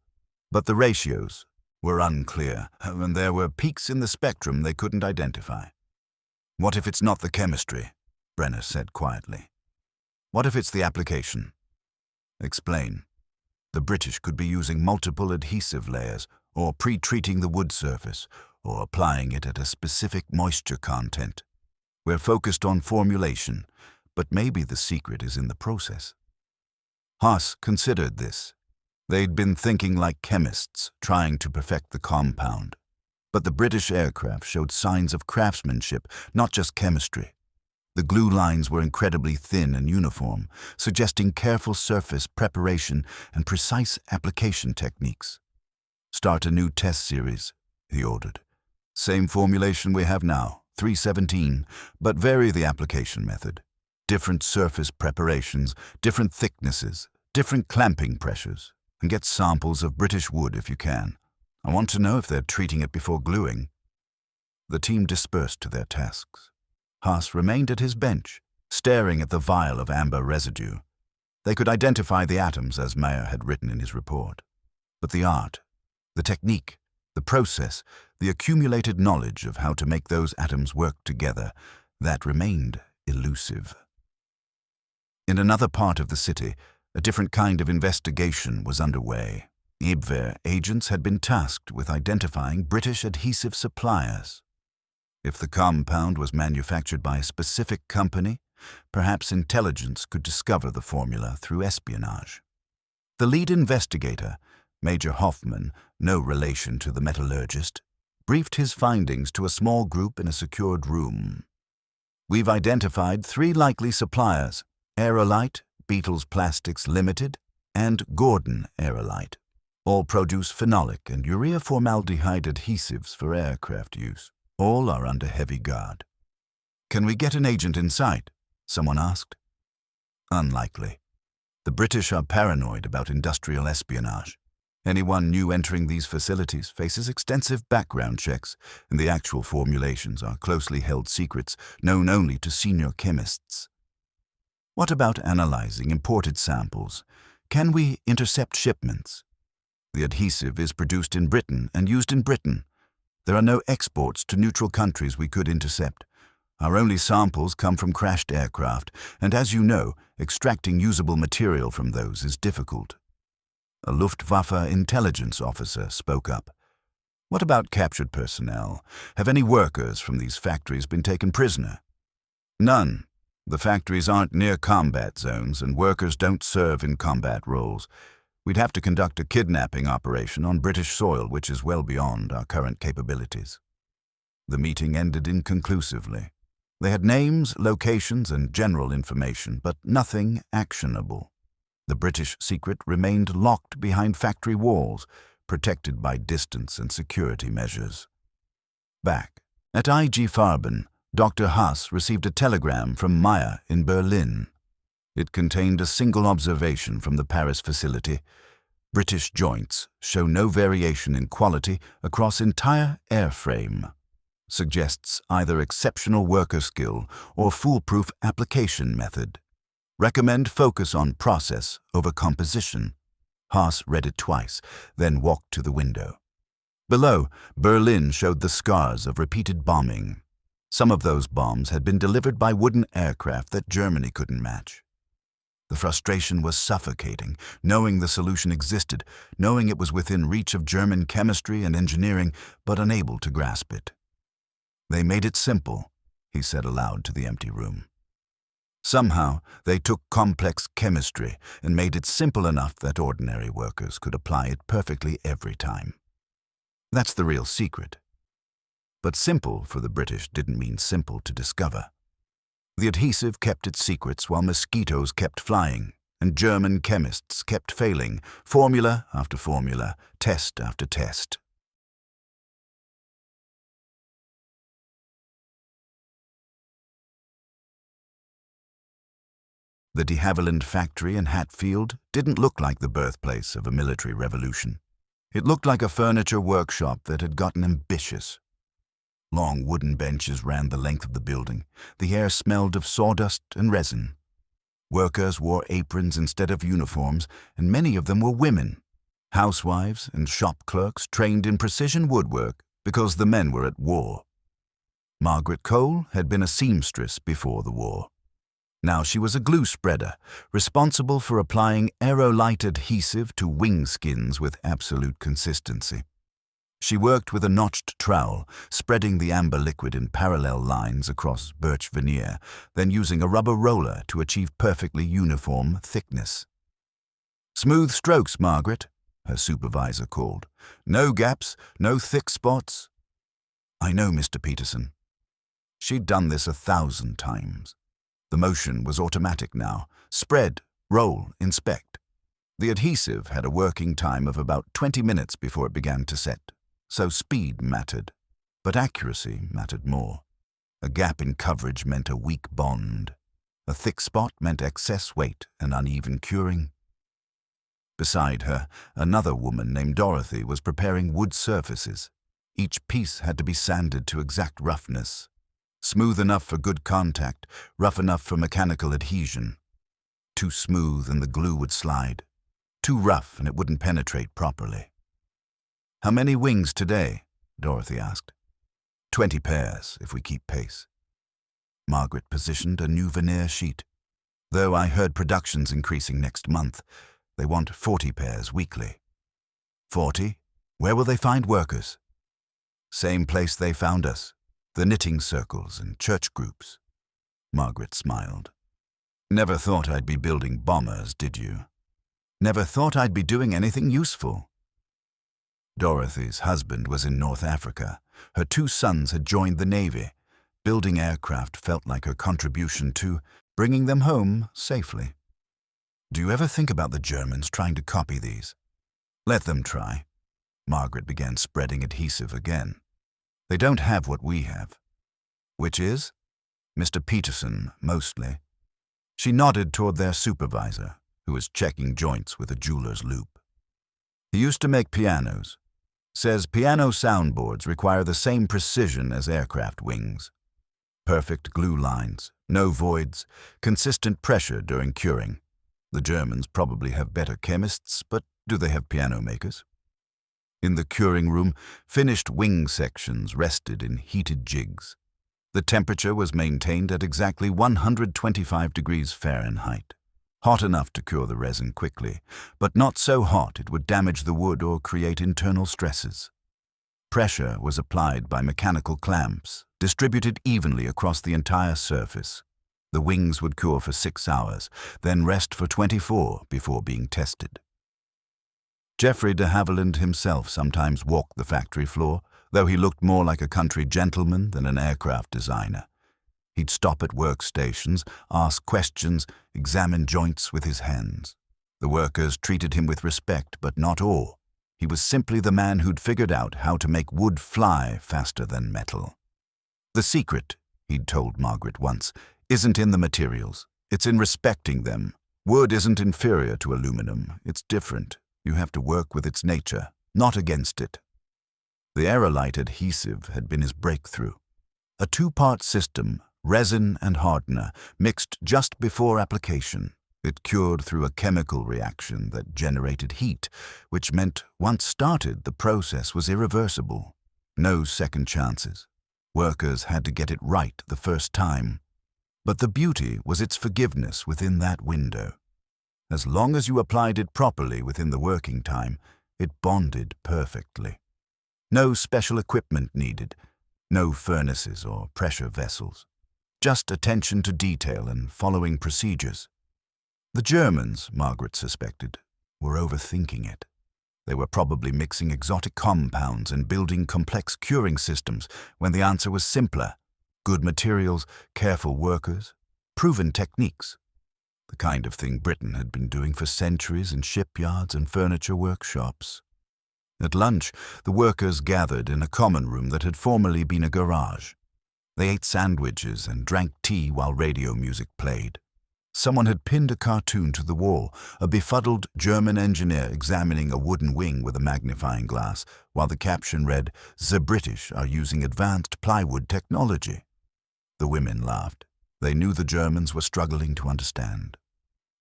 But the ratios were unclear, and there were peaks in the spectrum they couldn't identify. "What if it's not the chemistry?" Brenner said quietly. "What if it's the application?" "Explain." The British could be using multiple adhesive layers, or pre-treating the wood surface, or applying it at a specific moisture content. We're focused on formulation, but maybe the secret is in the process. Haas considered this. They'd been thinking like chemists, trying to perfect the compound. But the British aircraft showed signs of craftsmanship, not just chemistry. The glue lines were incredibly thin and uniform, suggesting careful surface preparation and precise application techniques. "Start a new test series," he ordered. "Same formulation we have now, 317, but vary the application method. Different surface preparations, different thicknesses, different clamping pressures, and get samples of British wood if you can. I want to know if they're treating it before gluing." The team dispersed to their tasks. Haas remained at his bench, staring at the vial of amber residue. They could identify the atoms as Mayer had written in his report. But the art, the technique, the process, the accumulated knowledge of how to make those atoms work together, that remained elusive. In another part of the city, a different kind of investigation was underway. Abwehr agents had been tasked with identifying British adhesive suppliers. If the compound was manufactured by a specific company, perhaps intelligence could discover the formula through espionage. The lead investigator, Major Hoffman, no relation to the metallurgist, briefed his findings to a small group in a secured room. "We've identified 3 likely suppliers: Aerolite, Beatles Plastics Limited, and Gordon Aerolite. All produce phenolic and urea formaldehyde adhesives for aircraft use. All are under heavy guard." "Can we get an agent in sight?" someone asked. "Unlikely. The British are paranoid about industrial espionage. Anyone new entering these facilities faces extensive background checks, and the actual formulations are closely held secrets known only to senior chemists. What about analyzing imported samples? Can we intercept shipments? The adhesive is produced in Britain and used in Britain. There are no exports to neutral countries we could intercept. Our only samples come from crashed aircraft, and as you know, extracting usable material from those is difficult. A Luftwaffe intelligence officer spoke up. What about captured personnel? Have any workers from these factories been taken prisoner? None. The factories aren't near combat zones, and workers don't serve in combat roles. We'd have to conduct a kidnapping operation on British soil, which is well beyond our current capabilities. The meeting ended inconclusively. They had names, locations, and general information, but nothing actionable. The British secret remained locked behind factory walls, protected by distance and security measures. Back at IG Farben, Dr. Haas received a telegram from Meyer in Berlin. It contained a single observation from the Paris facility. British joints show no variation in quality across entire airframe. Suggests either exceptional worker skill or foolproof application method. Recommend focus on process over composition. Haas read it twice, then walked to the window. Below, Berlin showed the scars of repeated bombing. Some of those bombs had been delivered by wooden aircraft that Germany couldn't match. The frustration was suffocating, knowing the solution existed, knowing it was within reach of German chemistry and engineering, but unable to grasp it. They made it simple, he said aloud to the empty room. Somehow, they took complex chemistry and made it simple enough that ordinary workers could apply it perfectly every time. That's the real secret. But simple for the British didn't mean simple to discover. The adhesive kept its secrets while mosquitoes kept flying, and German chemists kept failing, formula after formula, test after test. The de Havilland factory in Hatfield didn't look like the birthplace of a military revolution. It looked like a furniture workshop that had gotten ambitious. Long wooden benches ran the length of the building. The air smelled of sawdust and resin. Workers wore aprons instead of uniforms, and many of them were women. Housewives and shop clerks trained in precision woodwork because the men were at war. Margaret Cole had been a seamstress before the war. Now she was a glue spreader, responsible for applying aerolite adhesive to wing skins with absolute consistency. She worked with a notched trowel, spreading the amber liquid in parallel lines across birch veneer, then using a rubber roller to achieve perfectly uniform thickness. "Smooth strokes, Margaret," her supervisor called. "No gaps, no thick spots." "I know, Mr. Peterson." She'd done this 1,000 times. The motion was automatic now. Spread, roll, inspect. The adhesive had a working time of about 20 minutes before it began to set. So speed mattered, but accuracy mattered more. A gap in coverage meant a weak bond. A thick spot meant excess weight and uneven curing. Beside her, another woman named Dorothy was preparing wood surfaces. Each piece had to be sanded to exact roughness. Smooth enough for good contact, rough enough for mechanical adhesion. Too smooth and the glue would slide. Too rough and it wouldn't penetrate properly. "How many wings today?" Dorothy asked. 20 pairs, if we keep pace." Margaret positioned a new veneer sheet. "Though I heard production's increasing next month. They want 40 pairs weekly." 40? Where will they find workers?" "Same place they found us. The knitting circles and church groups." Margaret smiled. "Never thought I'd be building bombers, did you? Never thought I'd be doing anything useful." Dorothy's husband was in North Africa. Her 2 sons had joined the Navy. Building aircraft felt like her contribution to bringing them home safely. "Do you ever think about the Germans trying to copy these?" "Let them try." Margaret began spreading adhesive again. "They don't have what we have." "Which is?" "Mr. Peterson, mostly." She nodded toward their supervisor, who was checking joints with a jeweler's loop. He used to make pianos. Says piano soundboards require the same precision as aircraft wings. Perfect glue lines, no voids, consistent pressure during curing. The Germans probably have better chemists, but do they have piano makers? In the curing room, finished wing sections rested in heated jigs. The temperature was maintained at exactly 125 degrees Fahrenheit. Hot enough to cure the resin quickly, but not so hot it would damage the wood or create internal stresses. Pressure was applied by mechanical clamps, distributed evenly across the entire surface. The wings would cure for 6 hours, then rest for 24 before being tested. Geoffrey de Havilland himself sometimes walked the factory floor, though he looked more like a country gentleman than an aircraft designer. He'd stop at workstations, ask questions, examine joints with his hands. The workers treated him with respect, but not awe. He was simply the man who'd figured out how to make wood fly faster than metal. The secret, he'd told Margaret once, isn't in the materials. It's in respecting them. Wood isn't inferior to aluminum. It's different. You have to work with its nature, not against it. The aerolite adhesive had been his breakthrough. A 2-part system, resin and hardener, mixed just before application. It cured through a chemical reaction that generated heat, which meant once started, the process was irreversible. No second chances. Workers had to get it right the first time. But the beauty was its forgiveness within that window. As long as you applied it properly within the working time, it bonded perfectly. No special equipment needed, no furnaces or pressure vessels. Just attention to detail and following procedures. The Germans, Margaret suspected, were overthinking it. They were probably mixing exotic compounds and building complex curing systems when the answer was simpler. Good materials, careful workers, proven techniques. The kind of thing Britain had been doing for centuries in shipyards and furniture workshops. At lunch, the workers gathered in a common room that had formerly been a garage. They ate sandwiches and drank tea while radio music played. Someone had pinned a cartoon to the wall, a befuddled German engineer examining a wooden wing with a magnifying glass, while the caption read, "The British are using advanced plywood technology." The women laughed. They knew the Germans were struggling to understand.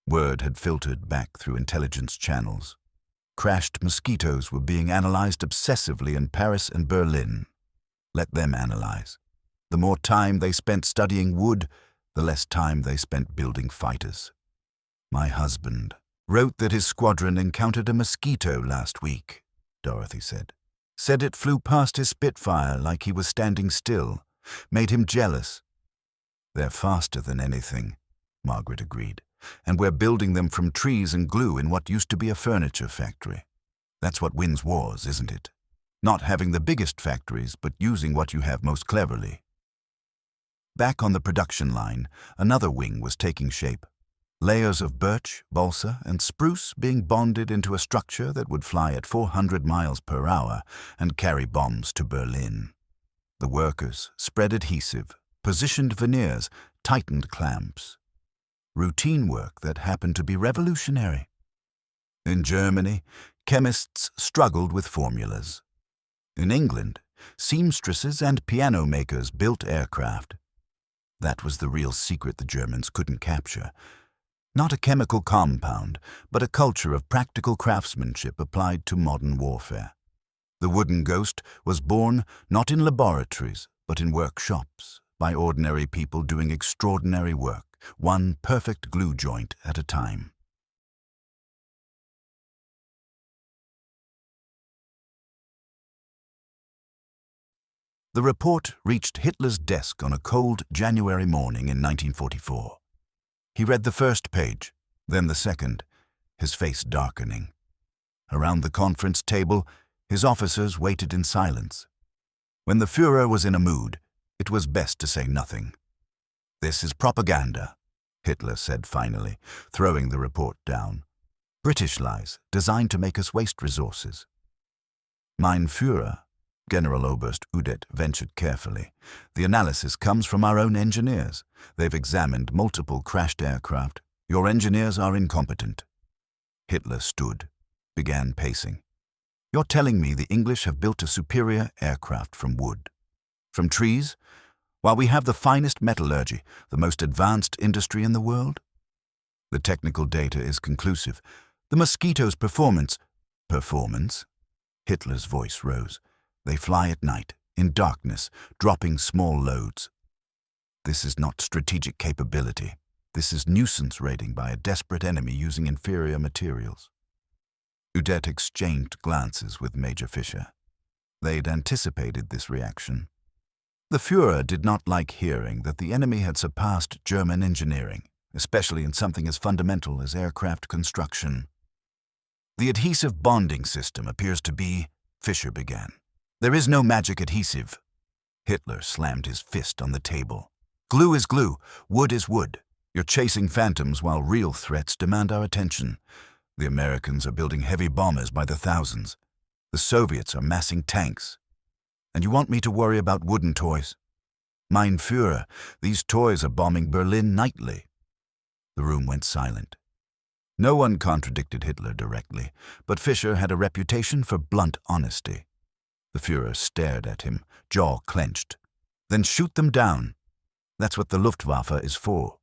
Word had filtered back through intelligence channels. Crashed Mosquitos were being analyzed obsessively in Paris and Berlin. Let them analyze. The more time they spent studying wood, the less time they spent building fighters. My husband wrote that his squadron encountered a Mosquito last week, Dorothy said. Said it flew past his Spitfire like he was standing still. Made him jealous. They're faster than anything, Margaret agreed. And we're building them from trees and glue in what used to be a furniture factory. That's what wins wars, isn't it? Not having the biggest factories, but using what you have most cleverly. Back on the production line, another wing was taking shape. Layers of birch, balsa, and spruce being bonded into a structure that would fly at 400 miles per hour and carry bombs to Berlin. The workers spread adhesive, positioned veneers, tightened clamps. Routine work that happened to be revolutionary. In Germany, chemists struggled with formulas. In England, seamstresses and piano makers built aircraft. That was the real secret the Germans couldn't capture. Not a chemical compound, but a culture of practical craftsmanship applied to modern warfare. The wooden ghost was born not in laboratories, but in workshops, by ordinary people doing extraordinary work, one perfect glue joint at a time. The report reached Hitler's desk on a cold January morning in 1944. He read the first page, then the second, his face darkening. Around the conference table, his officers waited in silence. When the Führer was in a mood, it was best to say nothing. "This is propaganda," Hitler said finally, throwing the report down. "British lies, designed to make us waste resources." "Mein Führer," General Oberst Udet ventured carefully, "the analysis comes from our own engineers. They've examined multiple crashed aircraft. Your engineers are incompetent." Hitler stood, began pacing. You're telling me the English have built a superior aircraft from wood, from trees, while we have the finest metallurgy, the most advanced industry in the world? The technical data is conclusive. The Mosquito's performance? Hitler's voice rose. They fly at night, in darkness, dropping small loads. This is not strategic capability. This is nuisance raiding by a desperate enemy using inferior materials. Udette exchanged glances with Major Fischer. They'd anticipated this reaction. The Führer did not like hearing that the enemy had surpassed German engineering, especially in something as fundamental as aircraft construction. The adhesive bonding system appears to be, Fischer began. There is no magic adhesive. Hitler slammed his fist on the table. Glue is glue, wood is wood. You're chasing phantoms while real threats demand our attention. The Americans are building heavy bombers by the thousands. The Soviets are massing tanks. And you want me to worry about wooden toys? Mein Führer, these toys are bombing Berlin nightly. The room went silent. No one contradicted Hitler directly, but Fischer had a reputation for blunt honesty. The Führer stared at him, jaw clenched. Then shoot them down. That's what the Luftwaffe is for.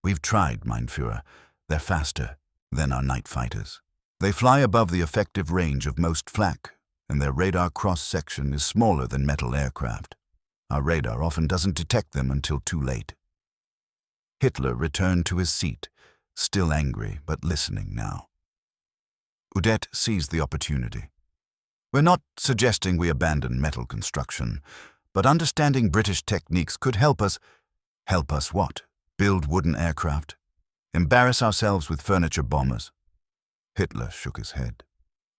We've tried, Mein Führer. They're faster than our night fighters. They fly above the effective range of most flak, and their radar cross-section is smaller than metal aircraft. Our radar often doesn't detect them until too late. Hitler returned to his seat, still angry but listening now. Udette seized the opportunity. We're not suggesting we abandon metal construction, but understanding British techniques could help us. Help us what? Build wooden aircraft? Embarrass ourselves with furniture bombers? Hitler shook his head.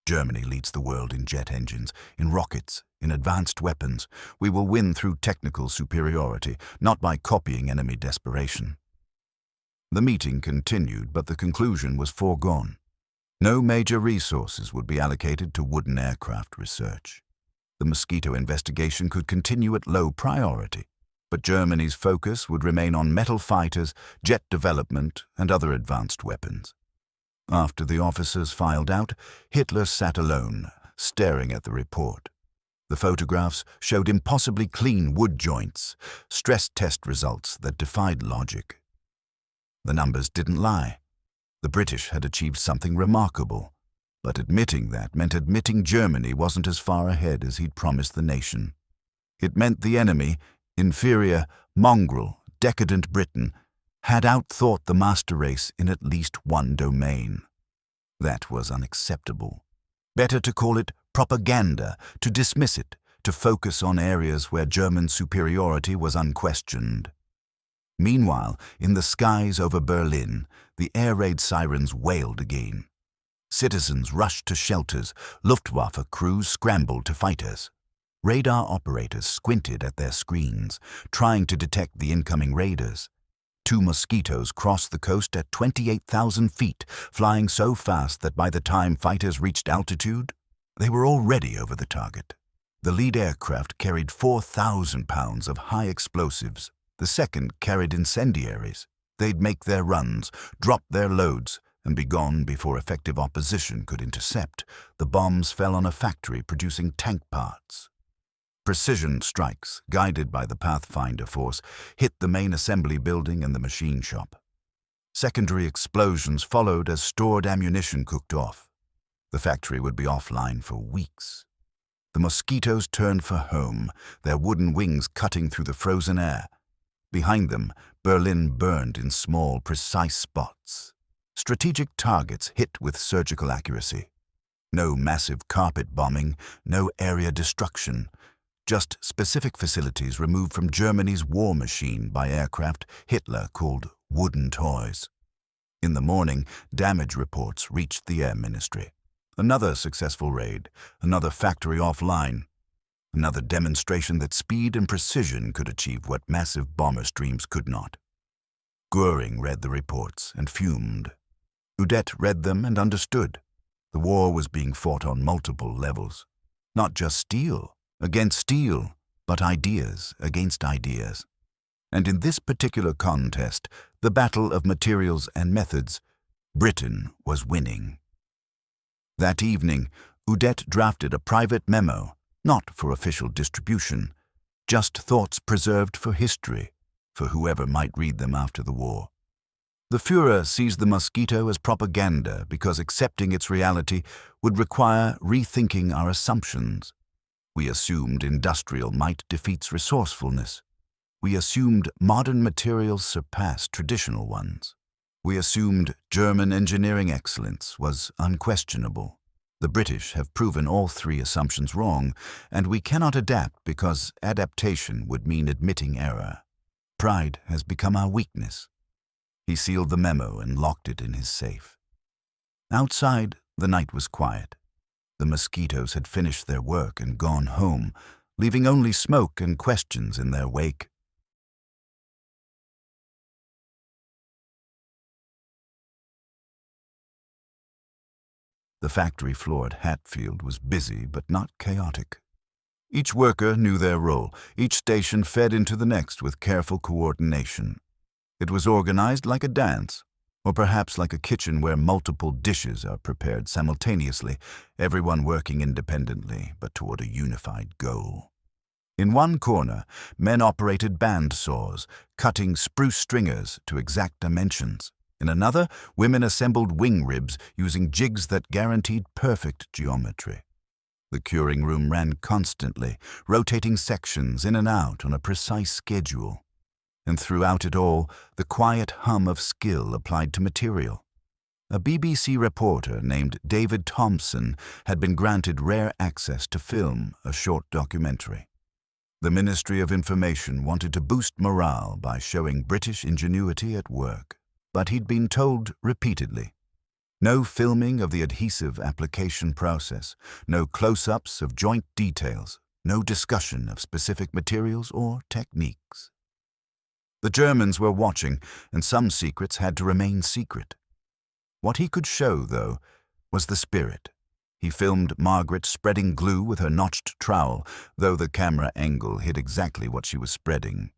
Germany leads the world in jet engines, in rockets, in advanced weapons. We will win through technical superiority, not by copying enemy desperation. The meeting continued, but the conclusion was foregone. No major resources would be allocated to wooden aircraft research. The Mosquito investigation could continue at low priority, but Germany's focus would remain on metal fighters, jet development, and other advanced weapons. After the officers filed out, Hitler sat alone, staring at the report. The photographs showed impossibly clean wood joints, stress test results that defied logic. The numbers didn't lie. The British had achieved something remarkable, but admitting that meant admitting Germany wasn't as far ahead as he'd promised the nation. It meant the enemy, inferior, mongrel, decadent Britain, had outthought the master race in at least one domain. That was unacceptable. Better to call it propaganda, to dismiss it, to focus on areas where German superiority was unquestioned. Meanwhile, in the skies over Berlin, the air raid sirens wailed again. Citizens rushed to shelters, Luftwaffe crews scrambled to fighters. Radar operators squinted at their screens, trying to detect the incoming raiders. 2 Mosquitoes crossed the coast at 28,000 feet, flying so fast that by the time fighters reached altitude, they were already over the target. The lead aircraft carried 4,000 pounds of high explosives. The second carried incendiaries. They'd make their runs, drop their loads, and be gone before effective opposition could intercept. The bombs fell on a factory producing tank parts. Precision strikes, guided by the Pathfinder force, hit the main assembly building and the machine shop. Secondary explosions followed as stored ammunition cooked off. The factory would be offline for weeks. The Mosquitoes turned for home, their wooden wings cutting through the frozen air. Behind them, Berlin burned in small, precise spots. Strategic targets hit with surgical accuracy. No massive carpet bombing, no area destruction. Just specific facilities removed from Germany's war machine by aircraft Hitler called wooden toys. In the morning, damage reports reached the Air Ministry. Another successful raid, another factory offline, another demonstration that speed and precision could achieve what massive bomber streams could not. Goering read the reports and fumed. Udette read them and understood. The war was being fought on multiple levels. Not just steel against steel, but ideas against ideas. And in this particular contest, the battle of materials and methods, Britain was winning. That evening, Udet drafted a private memo, not for official distribution, just thoughts preserved for history, for whoever might read them after the war. The Führer sees the Mosquito as propaganda because accepting its reality would require rethinking our assumptions. We assumed industrial might defeats resourcefulness. We assumed modern materials surpass traditional ones. We assumed German engineering excellence was unquestionable. The British have proven all three assumptions wrong, and we cannot adapt because adaptation would mean admitting error. Pride has become our weakness. He sealed the memo and locked it in his safe. Outside, the night was quiet. The mosquitoes had finished their work and gone home, leaving only smoke and questions in their wake. The factory floor at Hatfield was busy but not chaotic. Each worker knew their role. Each station fed into the next with careful coordination. It was organized like a dance, or perhaps like a kitchen where multiple dishes are prepared simultaneously, everyone working independently but toward a unified goal. In one corner, men operated band saws, cutting spruce stringers to exact dimensions. In another, women assembled wing ribs using jigs that guaranteed perfect geometry. The curing room ran constantly, rotating sections in and out on a precise schedule. And throughout it all, the quiet hum of skill applied to material. A BBC reporter named David Thompson had been granted rare access to film a short documentary. The Ministry of Information wanted to boost morale by showing British ingenuity at work. But he'd been told repeatedly, no filming of the adhesive application process, no close-ups of joint details, no discussion of specific materials or techniques. The Germans were watching, and some secrets had to remain secret. What he could show, though, was the spirit. He filmed Margaret spreading glue with her notched trowel, though the camera angle hid exactly what she was spreading.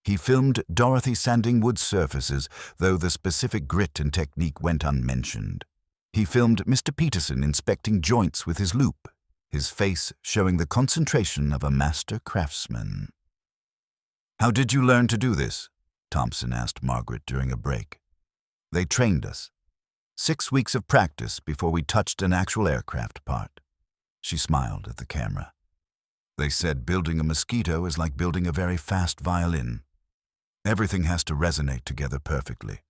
He filmed Dorothy sanding wood surfaces, though the specific grit and technique went unmentioned. He filmed Mr. Peterson inspecting joints with his loupe, his face showing the concentration of a master craftsman. "How did you learn to do this?" Thompson asked Margaret during a break. "They trained us. 6 weeks of practice before we touched an actual aircraft part." She smiled at the camera. "They said building a Mosquito is like building a very fast violin. Everything has to resonate together perfectly,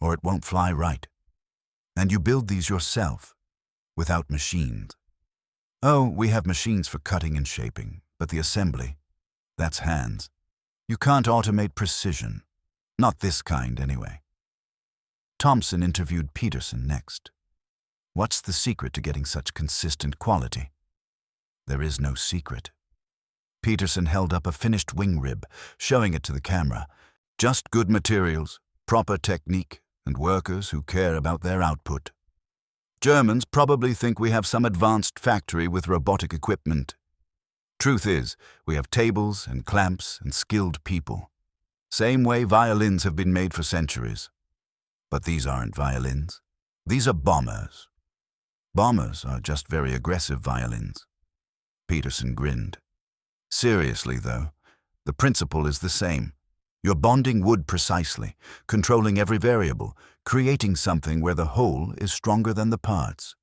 or it won't fly right. And you build these yourself, without machines." "Oh, we have machines for cutting and shaping, but the assembly, that's hands. You can't automate precision. Not this kind, anyway." Thompson interviewed Peterson next. "What's the secret to getting such consistent quality?" "There is no secret." Peterson held up a finished wing rib, showing it to the camera. "Just good materials, proper technique, and workers who care about their output. Germans probably think we have some advanced factory with robotic equipment. Truth is, we have tables and clamps and skilled people. Same way violins have been made for centuries. But these aren't violins. These are bombers. Bombers are just very aggressive violins." Peterson grinned. "Seriously, though, the principle is the same. You're bonding wood precisely, controlling every variable, creating something where the whole is stronger than the parts.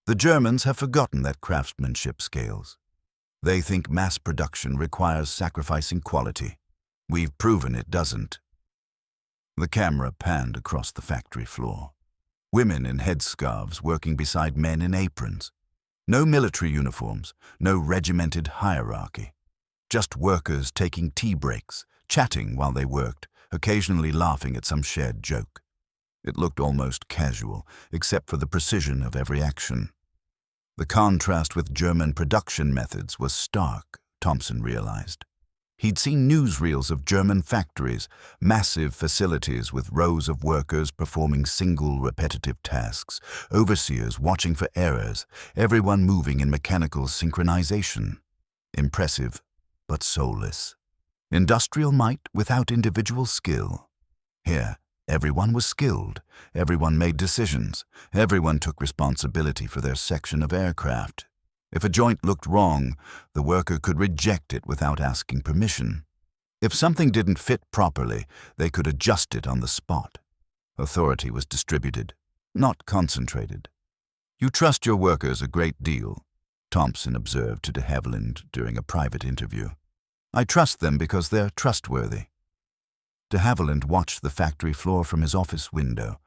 The Germans have forgotten that craftsmanship scales. They think mass production requires sacrificing quality. We've proven it doesn't." The camera panned across the factory floor. Women in headscarves working beside men in aprons. No military uniforms, no regimented hierarchy. Just workers taking tea breaks, chatting while they worked, occasionally laughing at some shared joke. It looked almost casual, except for the precision of every action. The contrast with German production methods was stark, Thompson realized. He'd seen newsreels of German factories, massive facilities with rows of workers performing single repetitive tasks, overseers watching for errors, everyone moving in mechanical synchronization. Impressive, but soulless. Industrial might without individual skill. Here, everyone was skilled, everyone made decisions, everyone took responsibility for their section of aircraft, If a joint looked wrong, the worker could reject it without asking permission. If something didn't fit properly, they could adjust it on the spot. Authority was distributed, not concentrated. "You trust your workers a great deal," Thompson observed to de Havilland during a private interview. "I trust them because they're trustworthy." De Havilland watched the factory floor from his office window.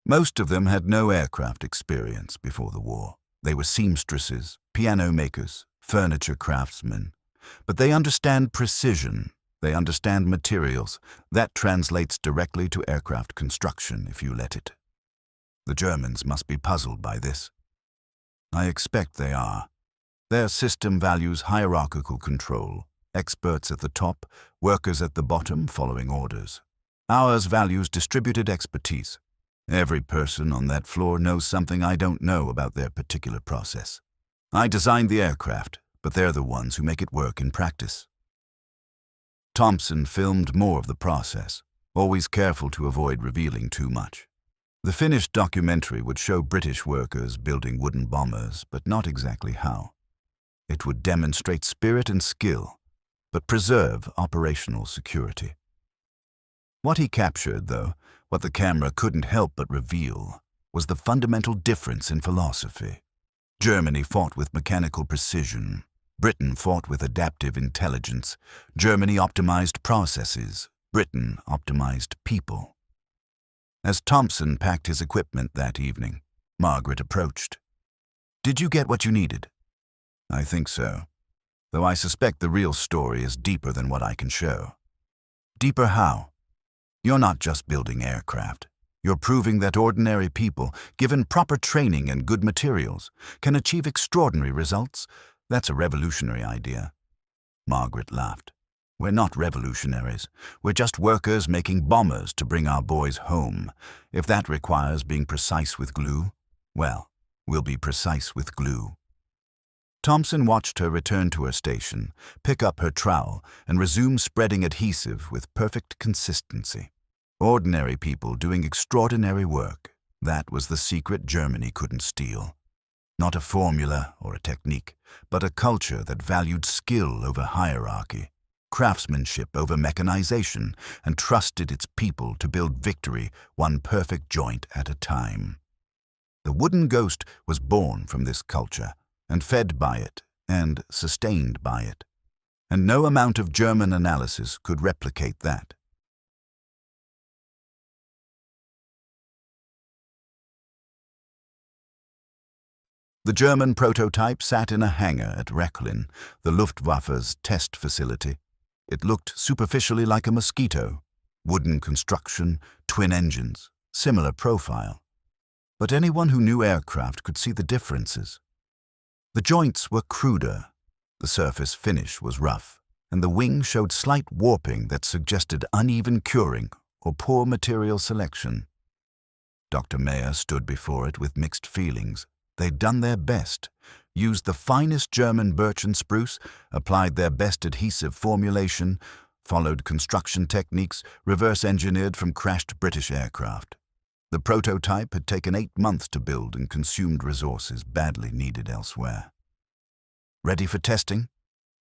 Most of them had no aircraft experience before the war. They were seamstresses, piano makers, furniture craftsmen. But they understand precision. They understand materials. That translates directly to aircraft construction if you let it. The Germans must be puzzled by this. I expect they are. Their system values hierarchical control. Experts at the top, workers at the bottom following orders. Ours values distributed expertise. Every person on that floor knows something I don't know about their particular process. I designed the aircraft, but they're the ones who make it work in practice. Thompson filmed more of the process, always careful to avoid revealing too much. The finished documentary would show British workers building wooden bombers, but not exactly how. It would demonstrate spirit and skill, but preserve operational security. What he captured, though, what the camera couldn't help but reveal, was the fundamental difference in philosophy. Germany fought with mechanical precision. Britain fought with adaptive intelligence. Germany optimized processes. Britain optimized people. As Thompson packed his equipment that evening, Margaret approached. "Did you get what you needed?" "I think so, though I suspect the real story is deeper than what I can show." "Deeper how?" "You're not just building aircraft. You're proving that ordinary people, given proper training and good materials, can achieve extraordinary results. That's a revolutionary idea." Margaret laughed. "We're not revolutionaries. We're just workers making bombers to bring our boys home. If that requires being precise with glue, well, we'll be precise with glue." Thompson watched her return to her station, pick up her trowel, and resume spreading adhesive with perfect consistency. Ordinary people doing extraordinary work. That was the secret Germany couldn't steal. Not a formula or a technique, but a culture that valued skill over hierarchy, craftsmanship over mechanization, and trusted its people to build victory one perfect joint at a time. The wooden ghost was born from this culture, and fed by it, and sustained by it. And no amount of German analysis could replicate that. The German prototype sat in a hangar at Rechlin, the Luftwaffe's test facility. It looked superficially like a Mosquito. Wooden construction, twin engines, similar profile. But anyone who knew aircraft could see the differences. The joints were cruder, the surface finish was rough, and the wing showed slight warping that suggested uneven curing or poor material selection. Dr. Mayer stood before it with mixed feelings. They'd done their best, used the finest German birch and spruce, applied their best adhesive formulation, followed construction techniques reverse-engineered from crashed British aircraft. The prototype had taken 8 months to build and consumed resources badly needed elsewhere. "Ready for testing?"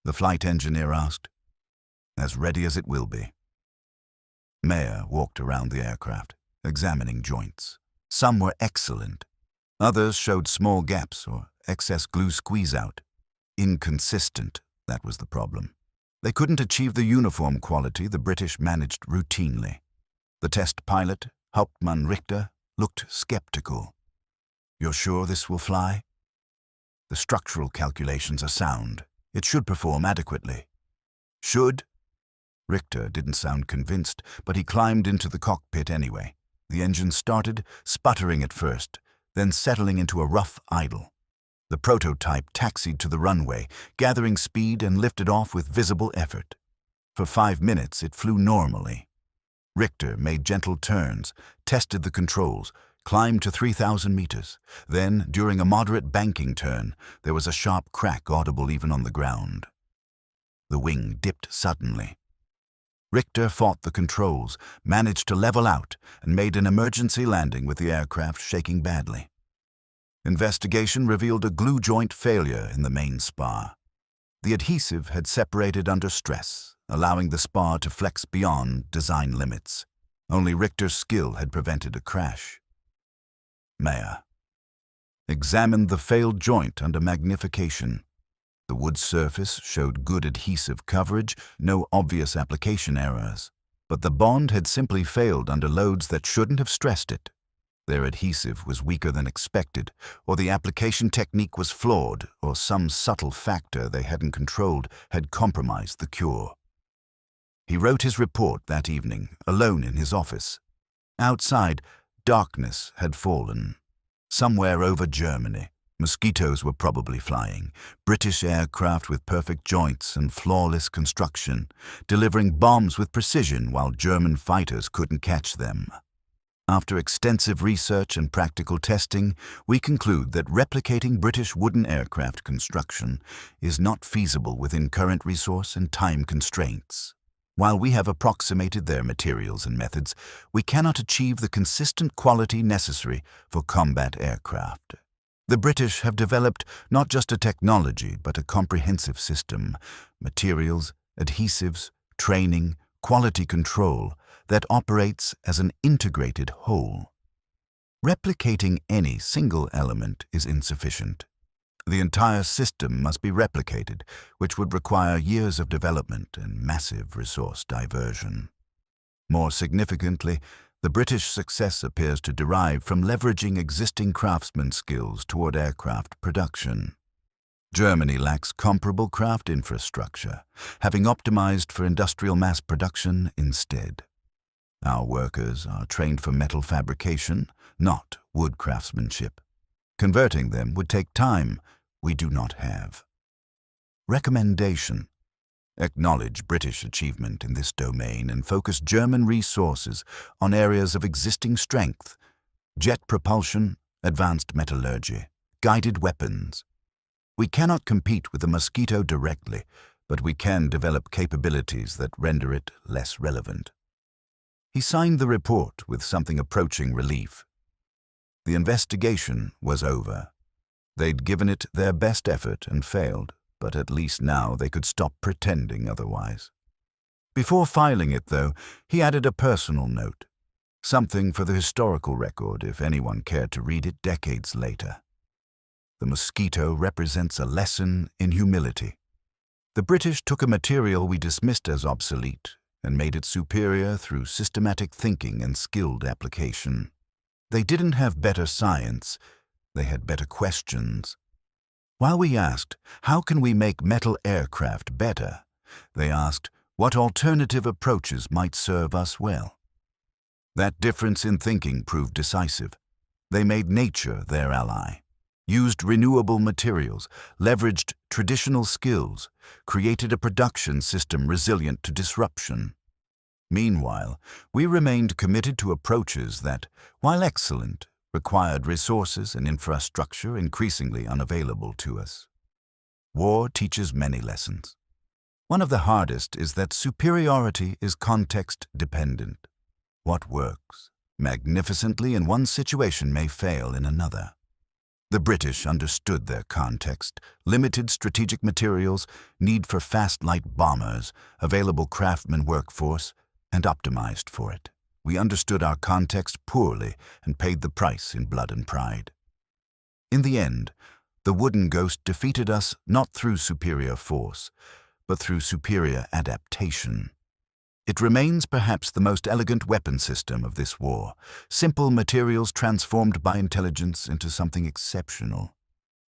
the flight engineer asked. "As ready as it will be." Mayer walked around the aircraft, examining joints. Some were excellent. Others showed small gaps or excess glue squeeze-out. Inconsistent, that was the problem. They couldn't achieve the uniform quality the British managed routinely. The test pilot, Hauptmann Richter, looked skeptical. "You're sure this will fly?" "The structural calculations are sound. It should perform adequately." "Should?" Richter didn't sound convinced, but he climbed into the cockpit anyway. The engine started, sputtering at first, then settling into a rough idle. The prototype taxied to the runway, gathering speed and lifted off with visible effort. For 5 minutes it flew normally. Richter made gentle turns, tested the controls, climbed to 3,000 meters. Then, during a moderate banking turn, there was a sharp crack audible even on the ground. The wing dipped suddenly. Richter fought the controls, managed to level out, and made an emergency landing with the aircraft shaking badly. Investigation revealed a glue joint failure in the main spar. The adhesive had separated under stress, allowing the spar to flex beyond design limits. Only Richter's skill had prevented a crash. Mayer examined the failed joint under magnification. The wood surface showed good adhesive coverage, no obvious application errors. But the bond had simply failed under loads that shouldn't have stressed it. Their adhesive was weaker than expected, or the application technique was flawed, or some subtle factor they hadn't controlled had compromised the cure. He wrote his report that evening, alone in his office. Outside, darkness had fallen. Somewhere over Germany, mosquitoes were probably flying, British aircraft with perfect joints and flawless construction, delivering bombs with precision while German fighters couldn't catch them. After extensive research and practical testing, we conclude that replicating British wooden aircraft construction is not feasible within current resource and time constraints. While we have approximated their materials and methods, we cannot achieve the consistent quality necessary for combat aircraft. The British have developed not just a technology, but a comprehensive system, materials, adhesives, training, quality control, that operates as an integrated whole. Replicating any single element is insufficient. The entire system must be replicated, which would require years of development and massive resource diversion. More significantly, the British success appears to derive from leveraging existing craftsman skills toward aircraft production. Germany lacks comparable craft infrastructure, having optimized for industrial mass production instead. Our workers are trained for metal fabrication, not wood craftsmanship. Converting them would take time we do not have. Recommendation: acknowledge British achievement in this domain and focus German resources on areas of existing strength: jet propulsion, advanced metallurgy, guided weapons. We cannot compete with the Mosquito directly, but we can develop capabilities that render it less relevant. He signed the report with something approaching relief. The investigation was over. They'd given it their best effort and failed, but at least now they could stop pretending otherwise. Before filing it, though, he added a personal note, something for the historical record if anyone cared to read it decades later. The Mosquito represents a lesson in humility. The British took a material we dismissed as obsolete and made it superior through systematic thinking and skilled application. They didn't have better science, they had better questions. While we asked, how can we make metal aircraft better, they asked, what alternative approaches might serve us well? That difference in thinking proved decisive. They made nature their ally, used renewable materials, leveraged traditional skills, created a production system resilient to disruption. Meanwhile, we remained committed to approaches that, while excellent, required resources and infrastructure increasingly unavailable to us. War teaches many lessons. One of the hardest is that superiority is context-dependent. What works magnificently in one situation may fail in another. The British understood their context, limited strategic materials, need for fast light bombers, available craftsman workforce, and optimized for it. We understood our context poorly and paid the price in blood and pride. In the end, the wooden ghost defeated us not through superior force, but through superior adaptation. It remains perhaps the most elegant weapon system of this war, simple materials transformed by intelligence into something exceptional.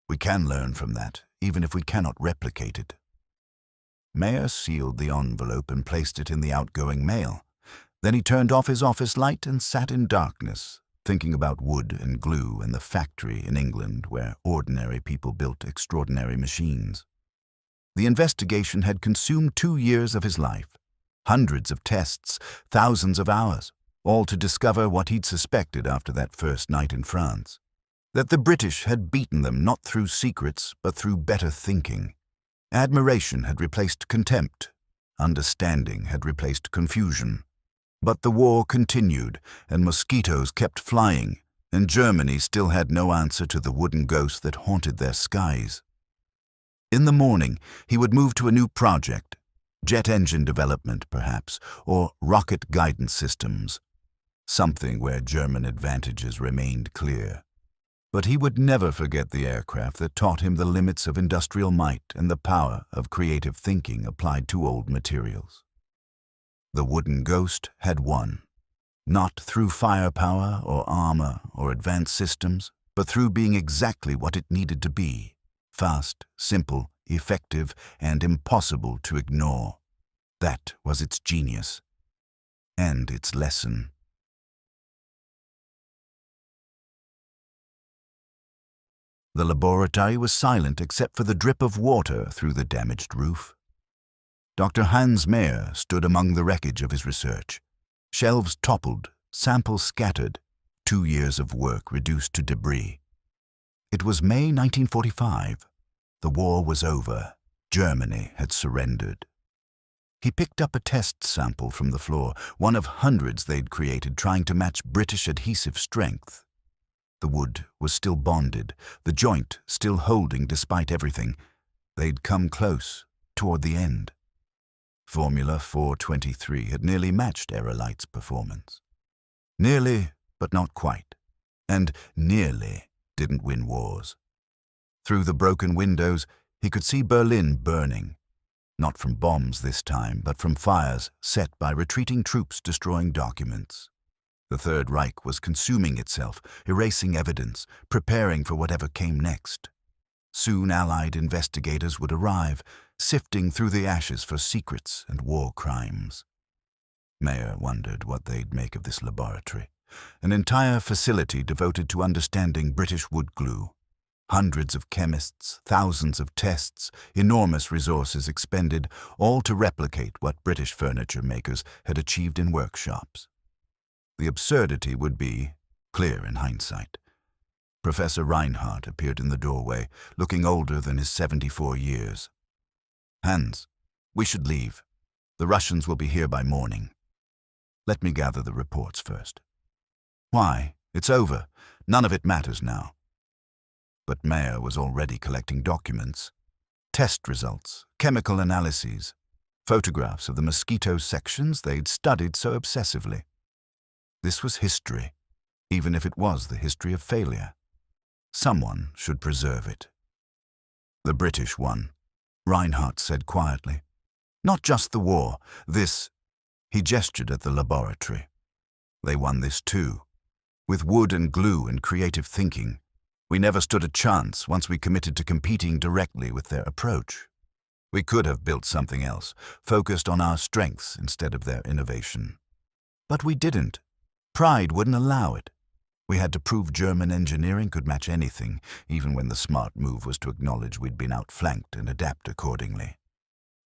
We can learn from that, even if we cannot replicate it. Mayer sealed the envelope and placed it in the outgoing mail. Then he turned off his office light and sat in darkness, thinking about wood and glue and the factory in England where ordinary people built extraordinary machines. The investigation had consumed 2 years of his life. Hundreds of tests, thousands of hours, all to discover what he'd suspected after that first night in France. That the British had beaten them not through secrets, but through better thinking. Admiration had replaced contempt. Understanding had replaced confusion. But the war continued, and mosquitoes kept flying, and Germany still had no answer to the wooden ghost that haunted their skies. In the morning, he would move to a new project, jet engine development perhaps, or rocket guidance systems, something where German advantages remained clear. But he would never forget the aircraft that taught him the limits of industrial might and the power of creative thinking applied to old materials. The wooden ghost had won, not through firepower or armor or advanced systems, but through being exactly what it needed to be: fast, simple, effective, and impossible to ignore. That was its genius and its lesson. The laboratory was silent except for the drip of water through the damaged roof. Dr. Hans Mayer stood among the wreckage of his research. Shelves toppled, samples scattered, 2 years of work reduced to debris. It was May 1945. The war was over. Germany had surrendered. He picked up a test sample from the floor, one of hundreds they'd created trying to match British adhesive strength. The wood was still bonded, the joint still holding despite everything. They'd come close, toward the end. Formula 423 had nearly matched Aerolight's performance. Nearly, but not quite. And nearly didn't win wars. Through the broken windows, he could see Berlin burning. Not from bombs this time, but from fires set by retreating troops destroying documents. The Third Reich was consuming itself, erasing evidence, preparing for whatever came next. Soon Allied investigators would arrive, sifting through the ashes for secrets and war crimes. Mayer wondered what they'd make of this laboratory, an entire facility devoted to understanding British wood glue. Hundreds of chemists, thousands of tests, enormous resources expended, all to replicate what British furniture makers had achieved in workshops. The absurdity would be clear in hindsight. Professor Reinhardt appeared in the doorway, looking older than his 74 years. "Hans, we should leave. The Russians will be here by morning. Let me gather the reports first." "Why? It's over. None of it matters now." But Mayer was already collecting documents. Test results, chemical analyses, photographs of the Mosquito sections they'd studied so obsessively. This was history, even if it was the history of failure. Someone should preserve it. "The British won," Reinhardt said quietly. "Not just the war. This—" He gestured at the laboratory. "They won this too. With wood and glue and creative thinking. We never stood a chance once we committed to competing directly with their approach. We could have built something else, focused on our strengths instead of their innovation. But we didn't. Pride wouldn't allow it. We had to prove German engineering could match anything, even when the smart move was to acknowledge we'd been outflanked and adapt accordingly."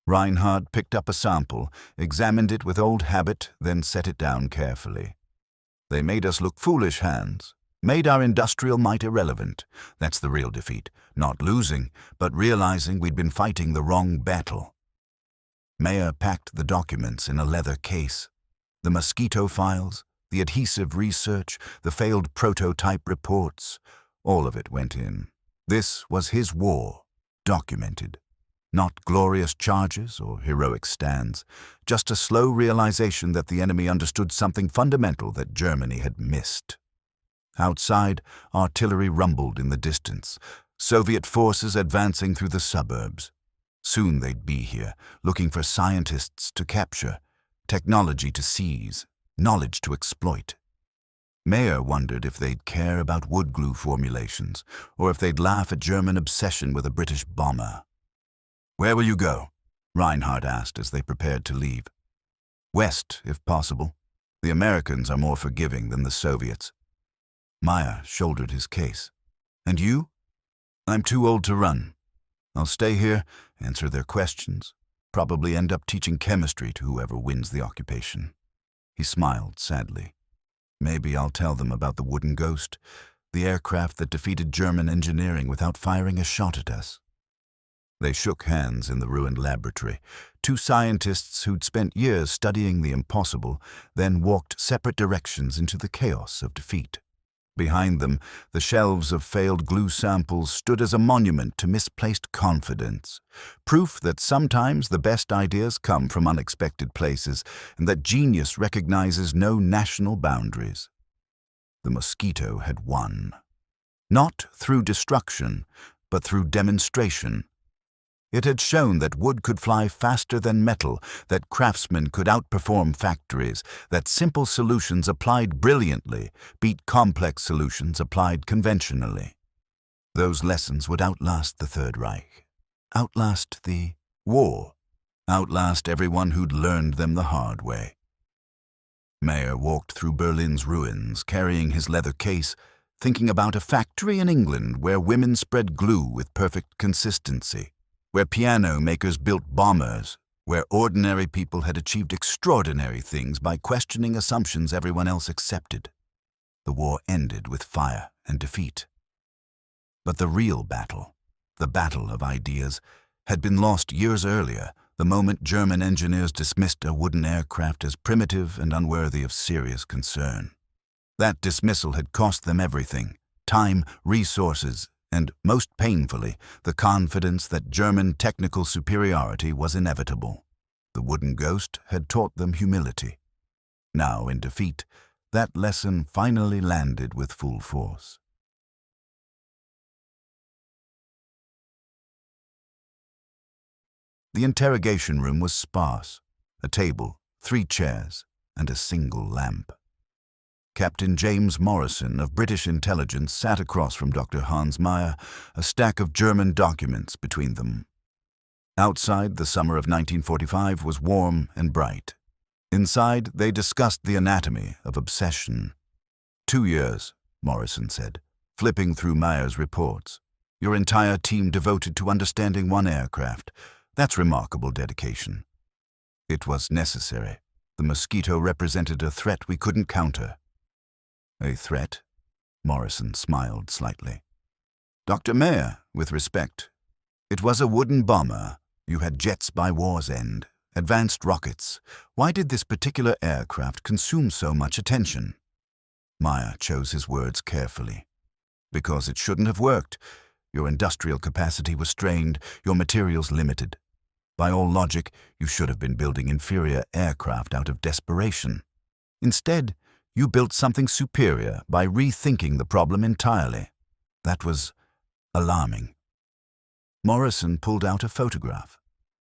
Reinhardt picked up a sample, examined it with old habit, then set it down carefully. "They made us look foolish, Hans. Made our industrial might irrelevant. That's the real defeat. Not losing, but realizing we'd been fighting the wrong battle." Mayer packed the documents in a leather case. The Mosquito files, the adhesive research, the failed prototype reports, all of it went in. This was his war, documented. Not glorious charges or heroic stands, just a slow realization that the enemy understood something fundamental that Germany had missed. Outside, artillery rumbled in the distance, Soviet forces advancing through the suburbs. Soon they'd be here, looking for scientists to capture, technology to seize, knowledge to exploit. Mayer wondered if they'd care about wood glue formulations, or if they'd laugh at German obsession with a British bomber. "Where will you go?" Reinhardt asked as they prepared to leave. "West, if possible. The Americans are more forgiving than the Soviets." Mayer shouldered his case. "And you?" "I'm too old to run. I'll stay here, answer their questions, probably end up teaching chemistry to whoever wins the occupation." He smiled sadly. "Maybe I'll tell them about the wooden ghost, the aircraft that defeated German engineering without firing a shot at us." They shook hands in the ruined laboratory, two scientists who'd spent years studying the impossible, then walked separate directions into the chaos of defeat. Behind them, the shelves of failed glue samples stood as a monument to misplaced confidence, proof that sometimes the best ideas come from unexpected places and that genius recognizes no national boundaries. The Mosquito had won. Not through destruction, but through demonstration. It had shown that wood could fly faster than metal, that craftsmen could outperform factories, that simple solutions applied brilliantly beat complex solutions applied conventionally. Those lessons would outlast the Third Reich, outlast the war, outlast everyone who'd learned them the hard way. Mayer walked through Berlin's ruins, carrying his leather case, thinking about a factory in England where women spread glue with perfect consistency, where piano makers built bombers, where ordinary people had achieved extraordinary things by questioning assumptions everyone else accepted. The war ended with fire and defeat. But the real battle, the battle of ideas, had been lost years earlier, the moment German engineers dismissed a wooden aircraft as primitive and unworthy of serious concern. That dismissal had cost them everything: time, resources, and, most painfully, the confidence that German technical superiority was inevitable. The wooden ghost had taught them humility. Now, in defeat, that lesson finally landed with full force. The interrogation room was sparse: a table, 3 chairs, and a single lamp. Captain James Morrison of British intelligence sat across from Dr. Hans Meyer, a stack of German documents between them. Outside, the summer of 1945 was warm and bright. Inside, they discussed the anatomy of obsession. 2 years, Morrison said, flipping through Meyer's reports. Your entire team devoted to understanding one aircraft. That's remarkable dedication. It was necessary. The Mosquito represented a threat we couldn't counter. A threat? Morrison smiled slightly. Dr. Meyer, with respect, it was a wooden bomber. You had jets by war's end, advanced rockets. Why did this particular aircraft consume so much attention? Meyer chose his words carefully. Because it shouldn't have worked. Your industrial capacity was strained, your materials limited. By all logic, you should have been building inferior aircraft out of desperation. Instead, you built something superior by rethinking the problem entirely. That was alarming. Morrison pulled out a photograph.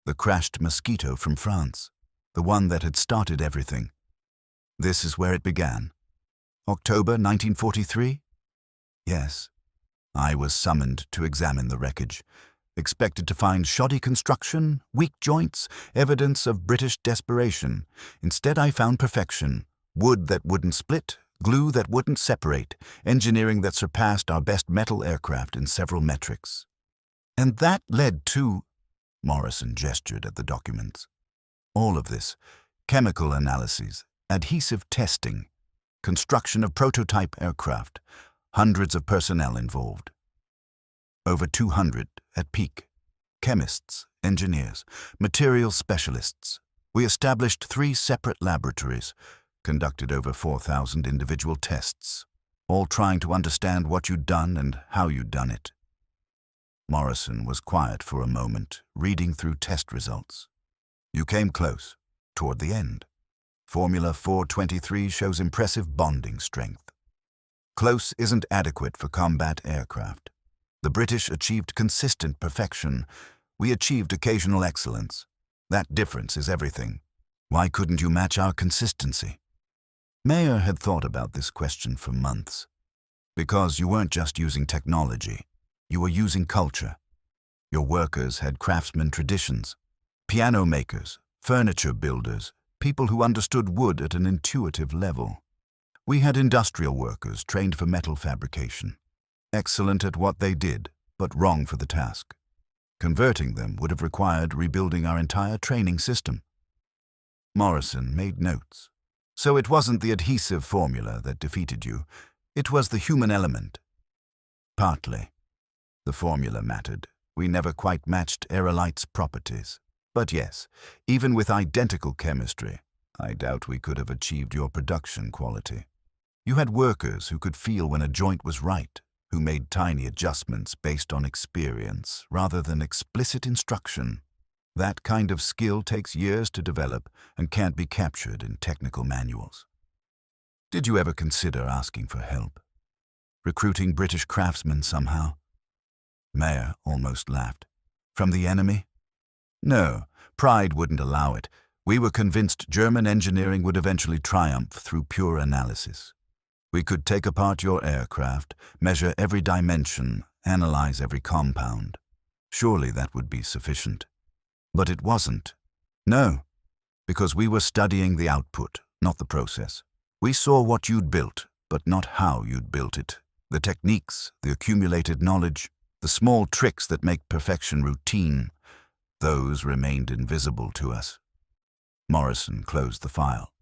The crashed Mosquito from France, the one that had started everything. This is where it began. October 1943? Yes. I was summoned to examine the wreckage, expected to find shoddy construction, weak joints, evidence of British desperation. Instead, I found perfection. Wood that wouldn't split, glue that wouldn't separate, engineering that surpassed our best metal aircraft in several metrics. And that led to... Morrison gestured at the documents. All of this, chemical analyses, adhesive testing, construction of prototype aircraft, hundreds of personnel involved. Over 200 at peak. Chemists, engineers, materials specialists. We established 3 separate laboratories, conducted over 4,000 individual tests, all trying to understand what you'd done and how you'd done it. Morrison was quiet for a moment, reading through test results. You came close, toward the end. Formula 423 shows impressive bonding strength. Close isn't adequate for combat aircraft. The British achieved consistent perfection. We achieved occasional excellence. That difference is everything. Why couldn't you match our consistency? Meyer had thought about this question for months. Because you weren't just using technology. You were using culture. Your workers had craftsman traditions. Piano makers, furniture builders, people who understood wood at an intuitive level. We had industrial workers trained for metal fabrication. Excellent at what they did, but wrong for the task. Converting them would have required rebuilding our entire training system. Morrison made notes. So it wasn't the adhesive formula that defeated you. It was the human element. Partly. The formula mattered. We never quite matched aerolite's properties. But yes, even with identical chemistry, I doubt we could have achieved your production quality. You had workers who could feel when a joint was right, who made tiny adjustments based on experience rather than explicit instruction. That kind of skill takes years to develop and can't be captured in technical manuals. Did you ever consider asking for help? Recruiting British craftsmen somehow? Mayer almost laughed. From the enemy? No, pride wouldn't allow it. We were convinced German engineering would eventually triumph through pure analysis. We could take apart your aircraft, measure every dimension, analyze every compound. Surely that would be sufficient. But it wasn't. No, because we were studying the output, not the process. We saw what you'd built, but not how you'd built it. The techniques, the accumulated knowledge, the small tricks that make perfection routine, those remained invisible to us. Morrison closed the file.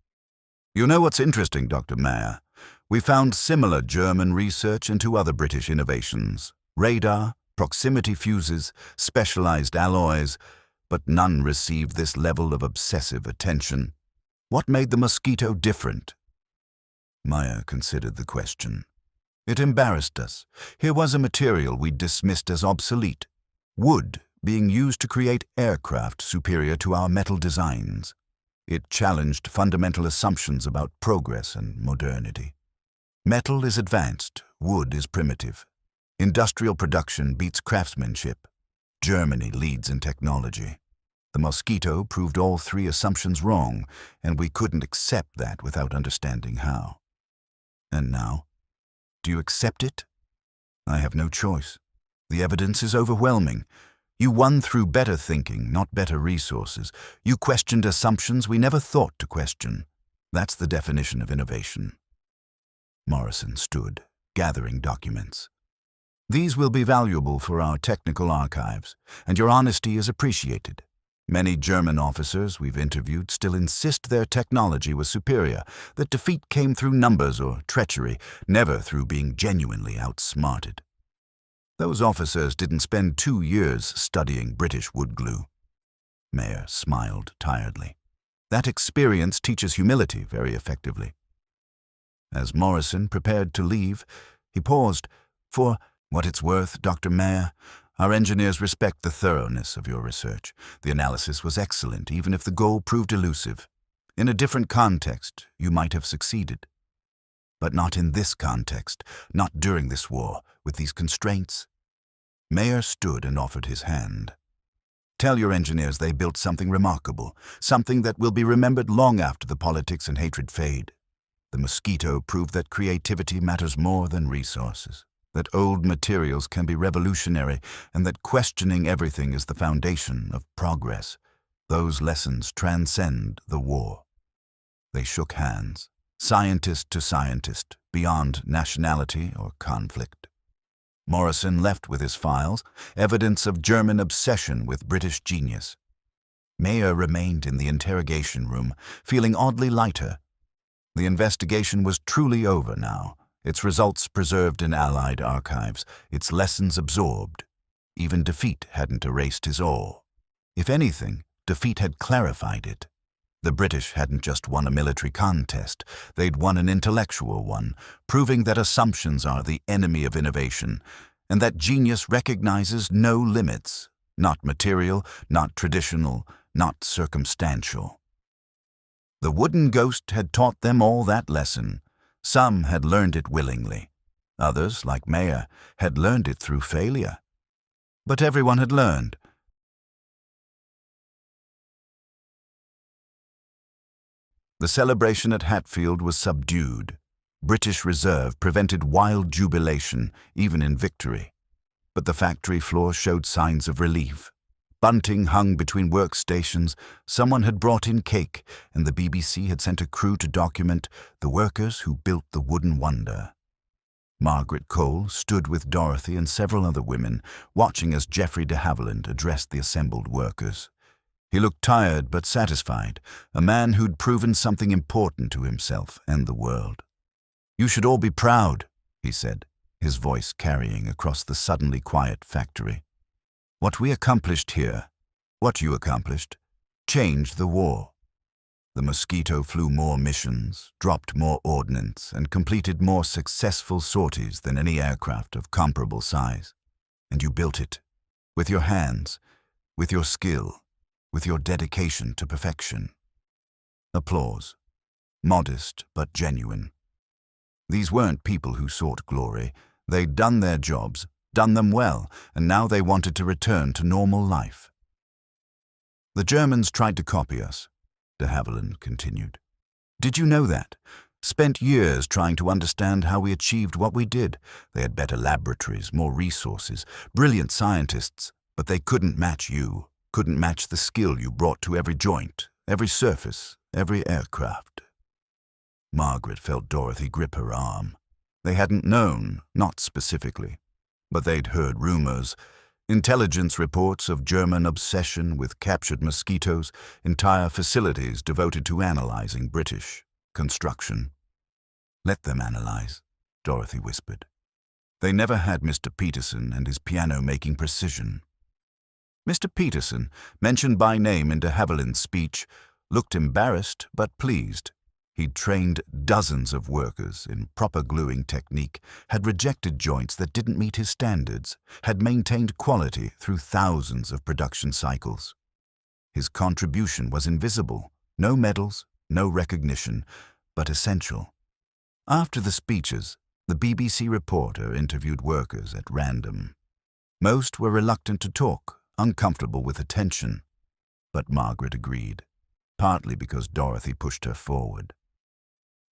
You know what's interesting, Dr. Mayer? We found similar German research into other British innovations. Radar, proximity fuses, specialized alloys, but none received this level of obsessive attention. What made the Mosquito different? Mayer considered the question. It embarrassed us. Here was a material we'd dismissed as obsolete. Wood being used to create aircraft superior to our metal designs. It challenged fundamental assumptions about progress and modernity. Metal is advanced, wood is primitive. Industrial production beats craftsmanship. Germany leads in technology. The Mosquito proved all three assumptions wrong, and we couldn't accept that without understanding how. And now? Do you accept it? I have no choice. The evidence is overwhelming. You won through better thinking, not better resources. You questioned assumptions we never thought to question. That's the definition of innovation. Morrison stood, gathering documents. These will be valuable for our technical archives, and your honesty is appreciated. Many German officers we've interviewed still insist their technology was superior, that defeat came through numbers or treachery, never through being genuinely outsmarted. Those officers didn't spend 2 years studying British wood glue. Mayer smiled tiredly. That experience teaches humility very effectively. As Morrison prepared to leave, he paused. For what it's worth, Dr. Mayer, our engineers respect the thoroughness of your research. The analysis was excellent, even if the goal proved elusive. In a different context, you might have succeeded. But not in this context, not during this war, with these constraints. Mayer stood and offered his hand. Tell your engineers they built something remarkable, something that will be remembered long after the politics and hatred fade. The Mosquito proved that creativity matters more than resources, that old materials can be revolutionary, and that questioning everything is the foundation of progress. Those lessons transcend the war. They shook hands, scientist to scientist, beyond nationality or conflict. Morrison left with his files, evidence of German obsession with British genius. Mayer remained in the interrogation room, feeling oddly lighter. The investigation was truly over now, its results preserved in Allied archives, its lessons absorbed. Even defeat hadn't erased his awe. If anything, defeat had clarified it. The British hadn't just won a military contest, they'd won an intellectual one, proving that assumptions are the enemy of innovation, and that genius recognizes no limits, not material, not traditional, not circumstantial. The wooden ghost had taught them all that lesson. Some had learned it willingly. Others, like Mayer, had learned it through failure. But everyone had learned. The celebration at Hatfield was subdued. British reserve prevented wild jubilation, even in victory. But the factory floor showed signs of relief. Bunting hung between workstations, someone had brought in cake, and the BBC had sent a crew to document the workers who built the wooden wonder. Margaret Cole stood with Dorothy and several other women, watching as Geoffrey de Havilland addressed the assembled workers. He looked tired but satisfied, a man who'd proven something important to himself and the world. "You should all be proud," he said, his voice carrying across the suddenly quiet factory. "What we accomplished here, what you accomplished, changed the war. The Mosquito flew more missions, dropped more ordnance, and completed more successful sorties than any aircraft of comparable size. And you built it. With your hands, with your skill, with your dedication to perfection. Applause. Modest but genuine. These weren't people who sought glory. They'd done their jobs, done them well, and now they wanted to return to normal life. The Germans tried to copy us, de Havilland continued. Did you know that? Spent years trying to understand how we achieved what we did. They had better laboratories, more resources, brilliant scientists, but they couldn't match you, couldn't match the skill you brought to every joint, every surface, every aircraft. Margaret felt Dorothy grip her arm. They hadn't known, not specifically, but they'd heard rumors, intelligence reports of German obsession with captured mosquitoes, entire facilities devoted to analyzing British construction. Let them analyze, Dorothy whispered. They never had Mr. Peterson and his piano-making precision. Mr. Peterson, mentioned by name in de Havilland's speech, looked embarrassed but pleased. He'd trained dozens of workers in proper gluing technique, had rejected joints that didn't meet his standards, had maintained quality through thousands of production cycles. His contribution was invisible, no medals, no recognition, but essential. After the speeches, the BBC reporter interviewed workers at random. Most were reluctant to talk, uncomfortable with attention. But Margaret agreed, partly because Dorothy pushed her forward.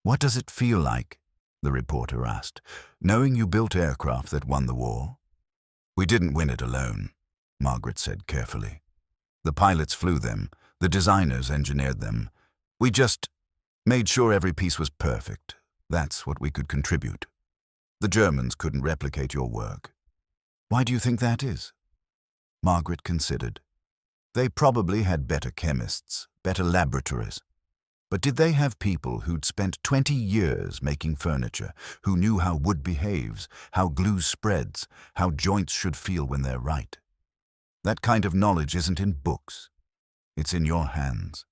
What does it feel like, the reporter asked, knowing you built aircraft that won the war? We didn't win it alone, Margaret said carefully. The pilots flew them, the designers engineered them. We just made sure every piece was perfect. That's what we could contribute. The Germans couldn't replicate your work. Why do you think that is? Margaret considered. They probably had better chemists, better laboratories. But did they have people who'd spent 20 years making furniture, who knew how wood behaves, how glue spreads, how joints should feel when they're right? That kind of knowledge isn't in books. It's in your hands.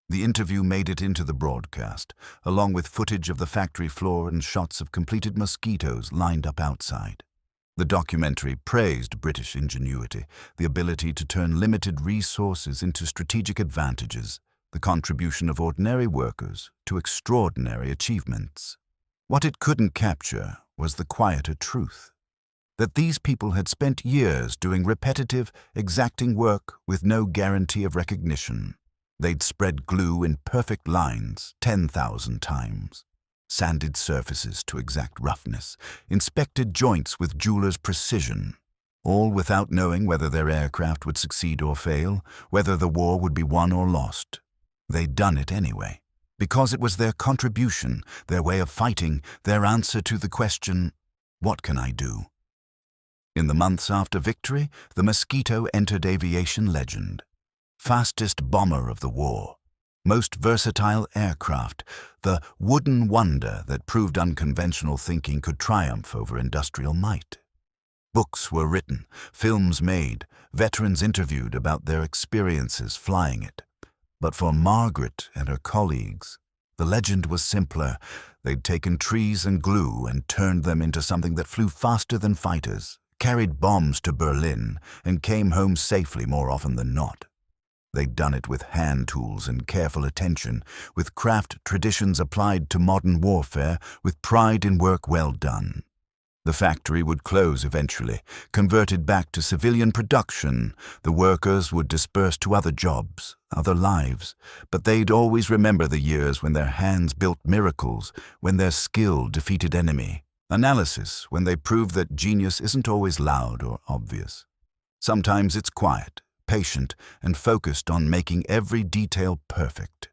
The interview made it into the broadcast, along with footage of the factory floor and shots of completed mosquitoes lined up outside. The documentary praised British ingenuity, the ability to turn limited resources into strategic advantages, the contribution of ordinary workers to extraordinary achievements. What it couldn't capture was the quieter truth, that these people had spent years doing repetitive, exacting work with no guarantee of recognition. They'd spread glue in perfect lines 10,000 times, sanded surfaces to exact roughness, inspected joints with jeweler's precision, all without knowing whether their aircraft would succeed or fail, whether the war would be won or lost. They'd done it anyway, because it was their contribution, their way of fighting, their answer to the question, what can I do? In the months after victory, the Mosquito entered aviation legend. Fastest bomber of the war, most versatile aircraft, the wooden wonder that proved unconventional thinking could triumph over industrial might. Books were written, films made, veterans interviewed about their experiences flying it. But for Margaret and her colleagues, the legend was simpler. They'd taken trees and glue and turned them into something that flew faster than fighters, carried bombs to Berlin, and came home safely more often than not. They'd done it with hand tools and careful attention, with craft traditions applied to modern warfare, with pride in work well done. The factory would close eventually, converted back to civilian production. The workers would disperse to other jobs, other lives, but they'd always remember the years when their hands built miracles, when their skill defeated enemy. Analysis, when they proved that genius isn't always loud or obvious. Sometimes it's quiet, patient, and focused on making every detail perfect.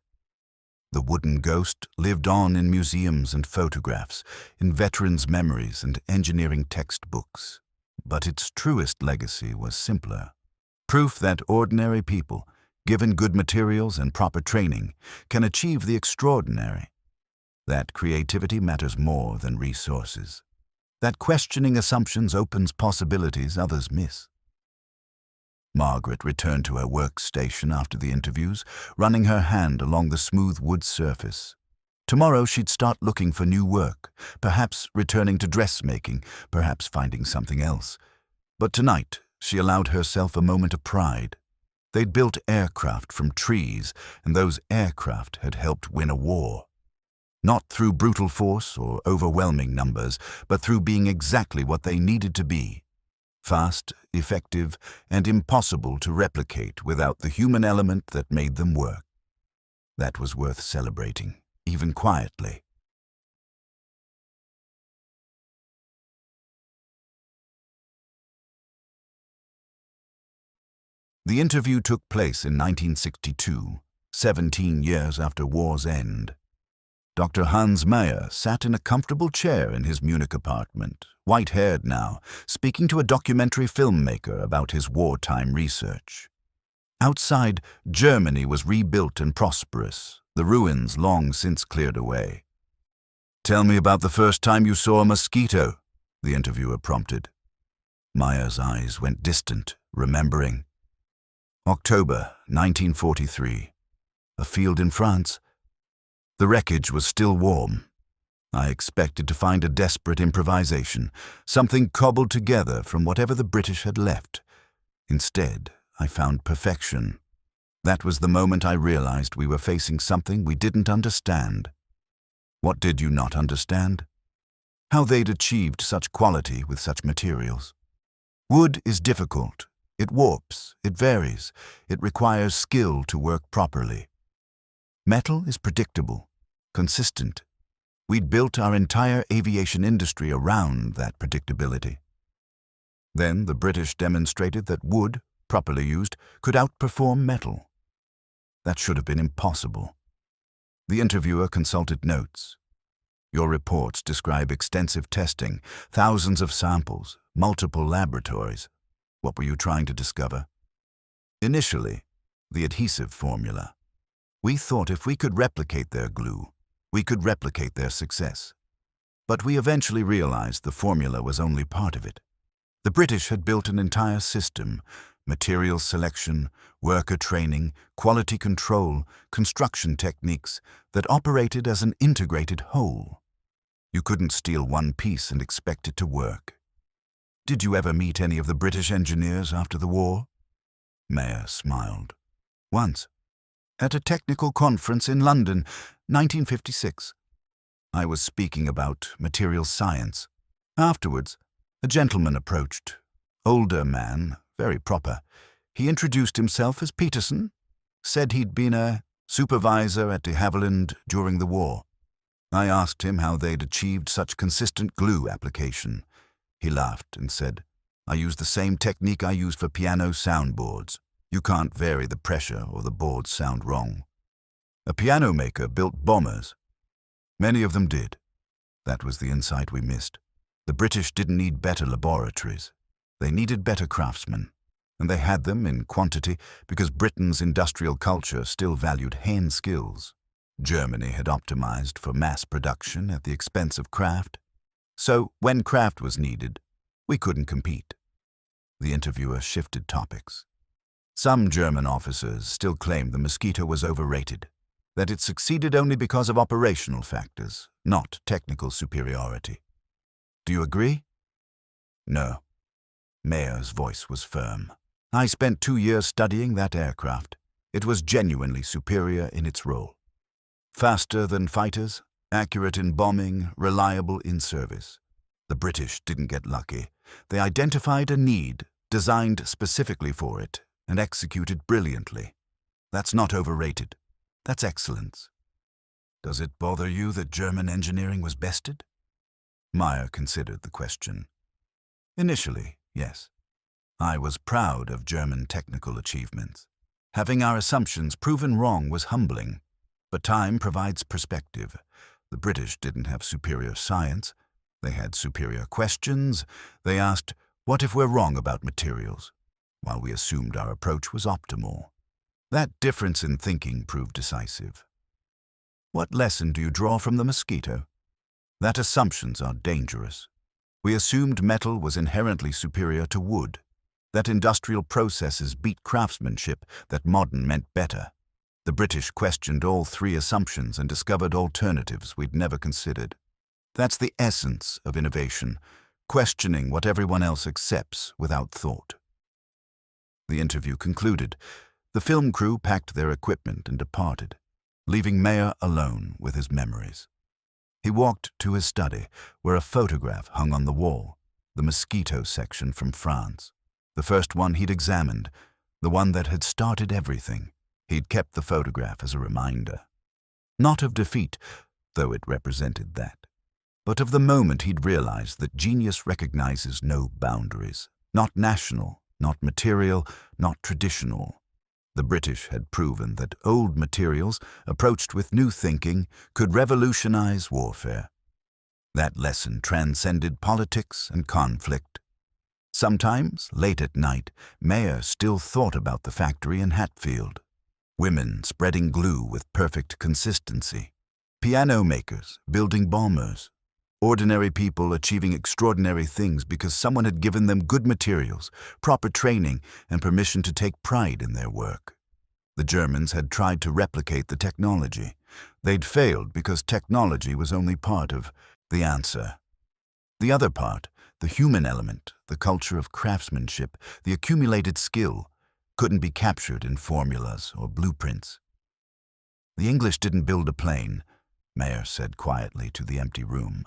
The wooden ghost lived on in museums and photographs, in veterans' memories and engineering textbooks. But its truest legacy was simpler. Proof that ordinary people, given good materials and proper training, can achieve the extraordinary. That creativity matters more than resources. That questioning assumptions opens possibilities others miss. Margaret returned to her workstation after the interviews, running her hand along the smooth wood surface. Tomorrow she'd start looking for new work, perhaps returning to dressmaking, perhaps finding something else. But tonight she allowed herself a moment of pride. They'd built aircraft from trees, and those aircraft had helped win a war. Not through brutal force or overwhelming numbers, but through being exactly what they needed to be. Fast, effective, and impossible to replicate without the human element that made them work. That was worth celebrating, even quietly. The interview took place in 1962, 17 years after war's end. Dr. Hans Meyer sat in a comfortable chair in his Munich apartment, white-haired now, speaking to a documentary filmmaker about his wartime research. Outside, Germany was rebuilt and prosperous, the ruins long since cleared away. "Tell me about the first time you saw a mosquito," the interviewer prompted. Meyer's eyes went distant, remembering. October 1943. A field in France. The wreckage was still warm. I expected to find a desperate improvisation, something cobbled together from whatever the British had left. Instead, I found perfection. That was the moment I realized we were facing something we didn't understand. What did you not understand? How they'd achieved such quality with such materials. Wood is difficult. It warps, it varies, it requires skill to work properly. Metal is predictable, consistent. We'd built our entire aviation industry around that predictability. Then the British demonstrated that wood, properly used, could outperform metal. That should have been impossible. The interviewer consulted notes. Your reports describe extensive testing, thousands of samples, multiple laboratories. What were you trying to discover? Initially, the adhesive formula. We thought if we could replicate their glue, we could replicate their success. But we eventually realized the formula was only part of it. The British had built an entire system, material selection, worker training, quality control, construction techniques that operated as an integrated whole. You couldn't steal one piece and expect it to work. Did you ever meet any of the British engineers after the war? Meyer smiled. Once. At a technical conference in London, 1956. I was speaking about material science. Afterwards, a gentleman approached. Older man, very proper. He introduced himself as Peterson, said he'd been a supervisor at de Havilland during the war. I asked him how they'd achieved such consistent glue application. He laughed and said, I use the same technique I use for piano soundboards. You can't vary the pressure or the boards sound wrong. A piano maker built bombers. Many of them did. That was the insight we missed. The British didn't need better laboratories. They needed better craftsmen. And they had them in quantity because Britain's industrial culture still valued hand skills. Germany had optimized for mass production at the expense of craft. So, when craft was needed, we couldn't compete. The interviewer shifted topics. Some German officers still claimed the Mosquito was overrated, that it succeeded only because of operational factors, not technical superiority. Do you agree? No. Meyer's voice was firm. I spent 2 years studying that aircraft. It was genuinely superior in its role. Faster than fighters, accurate in bombing, reliable in service. The British didn't get lucky. They identified a need, designed specifically for it, and executed brilliantly. That's not overrated. That's excellence. Does it bother you that German engineering was bested? Meyer considered the question. Initially, yes. I was proud of German technical achievements. Having our assumptions proven wrong was humbling. But time provides perspective. The British didn't have superior science. They had superior questions. They asked, what if we're wrong about materials? While we assumed our approach was optimal. That difference in thinking proved decisive. What lesson do you draw from the Mosquito? That assumptions are dangerous. We assumed metal was inherently superior to wood. that industrial processes beat craftsmanship, that modern meant better. The British questioned all three assumptions and discovered alternatives we'd never considered. That's the essence of innovation, questioning what everyone else accepts without thought. The interview concluded. The film crew packed their equipment and departed, leaving Mayer alone with his memories. He walked to his study, where a photograph hung on the wall, the Mosquito section from France. The first one he'd examined, the one that had started everything. He'd kept the photograph as a reminder. Not of defeat, though it represented that, but of the moment he'd realized that genius recognizes no boundaries, not national, not material, not traditional. The British had proven that old materials, approached with new thinking, could revolutionize warfare. That lesson transcended politics and conflict. Sometimes, late at night, Mayer still thought about the factory in Hatfield. Women spreading glue with perfect consistency. Piano makers building bombers. Ordinary people achieving extraordinary things because someone had given them good materials, proper training, and permission to take pride in their work. The Germans had tried to replicate the technology. They'd failed because technology was only part of the answer. The other part, the human element, the culture of craftsmanship, the accumulated skill, couldn't be captured in formulas or blueprints. The English didn't build a plane, Mayer said quietly to the empty room.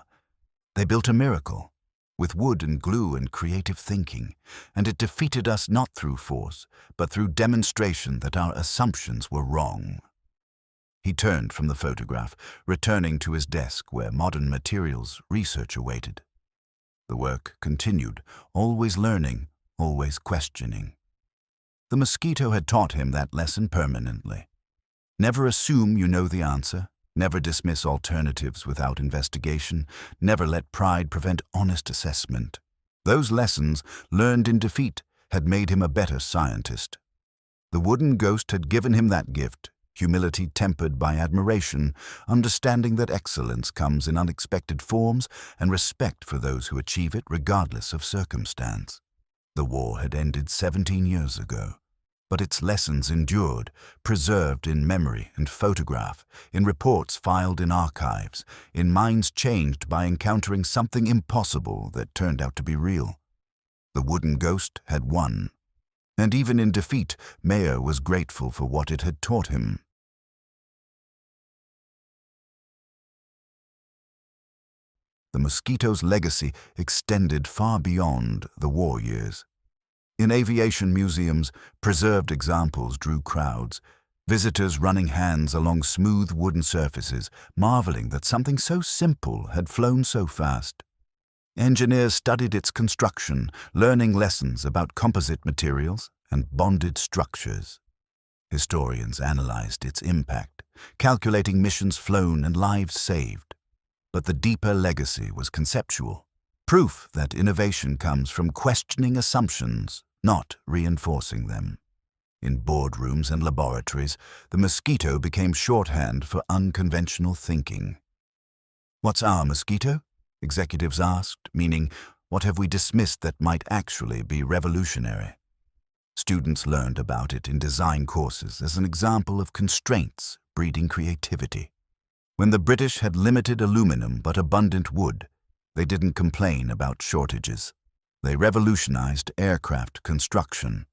They built a miracle, with wood and glue and creative thinking, and it defeated us not through force, but through demonstration that our assumptions were wrong. He turned from the photograph, returning to his desk where modern materials research awaited. The work continued, always learning, always questioning. The Mosquito had taught him that lesson permanently. Never assume you know the answer. Never dismiss alternatives without investigation. Never let pride prevent honest assessment. Those lessons, learned in defeat, had made him a better scientist. The wooden ghost had given him that gift, humility tempered by admiration, understanding that excellence comes in unexpected forms, and respect for those who achieve it regardless of circumstance. The war had ended 17 years ago. But its lessons endured, preserved in memory and photograph, in reports filed in archives, in minds changed by encountering something impossible that turned out to be real. The wooden ghost had won. And even in defeat, Mayer was grateful for what it had taught him. The Mosquito's legacy extended far beyond the war years. In aviation museums, preserved examples drew crowds, visitors running hands along smooth wooden surfaces, marveling that something so simple had flown so fast. Engineers studied its construction, learning lessons about composite materials and bonded structures. Historians analyzed its impact, calculating missions flown and lives saved. But the deeper legacy was conceptual, proof that innovation comes from questioning assumptions, not reinforcing them. In boardrooms and laboratories, the Mosquito became shorthand for unconventional thinking. "What's our Mosquito?" executives asked, meaning, what have we dismissed that might actually be revolutionary? Students learned about it in design courses as an example of constraints breeding creativity. When the British had limited aluminum but abundant wood, they didn't complain about shortages. They revolutionized aircraft construction.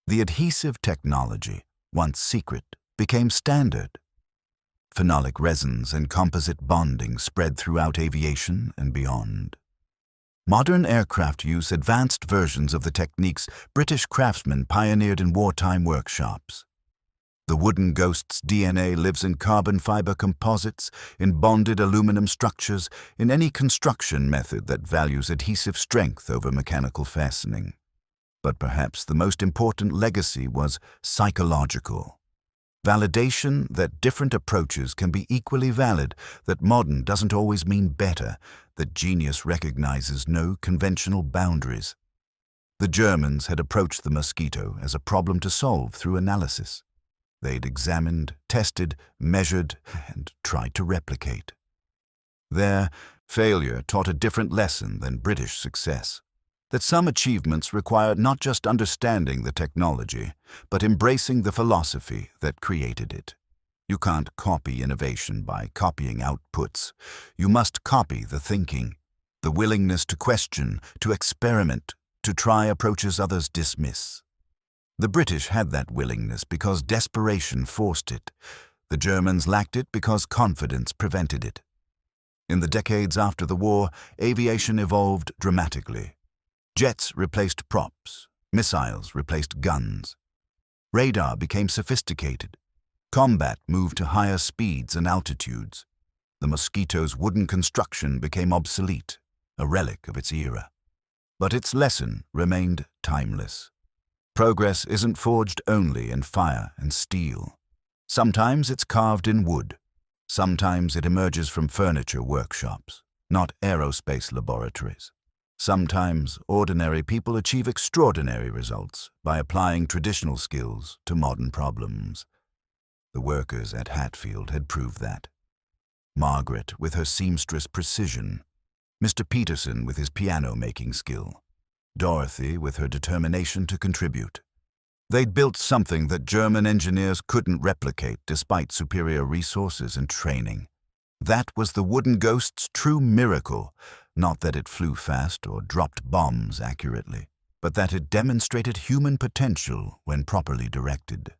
The adhesive technology, once secret, became standard. Phenolic resins and composite bonding spread throughout aviation and beyond. Modern aircraft use advanced versions of the techniques British craftsmen pioneered in wartime workshops. The wooden ghost's DNA lives in carbon fiber composites, in bonded aluminum structures, in any construction method that values adhesive strength over mechanical fastening. But perhaps the most important legacy was psychological. Validation that different approaches can be equally valid, that modern doesn't always mean better, that genius recognizes no conventional boundaries. The Germans had approached the Mosquito as a problem to solve through analysis. They'd examined, tested, measured, and tried to replicate. Their failure taught a different lesson than British success. That some achievements require not just understanding the technology, but embracing the philosophy that created it. You can't copy innovation by copying outputs. You must copy the thinking, the willingness to question, to experiment, to try approaches others dismiss. The British had that willingness because desperation forced it. The Germans lacked it because confidence prevented it. In the decades after the war, aviation evolved dramatically. Jets replaced props. Missiles replaced guns. Radar became sophisticated. Combat moved to higher speeds and altitudes. The Mosquito's wooden construction became obsolete, a relic of its era. But its lesson remained timeless. Progress isn't forged only in fire and steel. Sometimes it's carved in wood. Sometimes it emerges from furniture workshops, not aerospace laboratories. Sometimes ordinary people achieve extraordinary results by applying traditional skills to modern problems. The workers at Hatfield had proved that. Margaret with her seamstress precision, Mr. Peterson with his piano-making skill, Dorothy with her determination to contribute. They'd built something that German engineers couldn't replicate despite superior resources and training. That was the wooden ghost's true miracle, not that it flew fast or dropped bombs accurately, but that it demonstrated human potential when properly directed.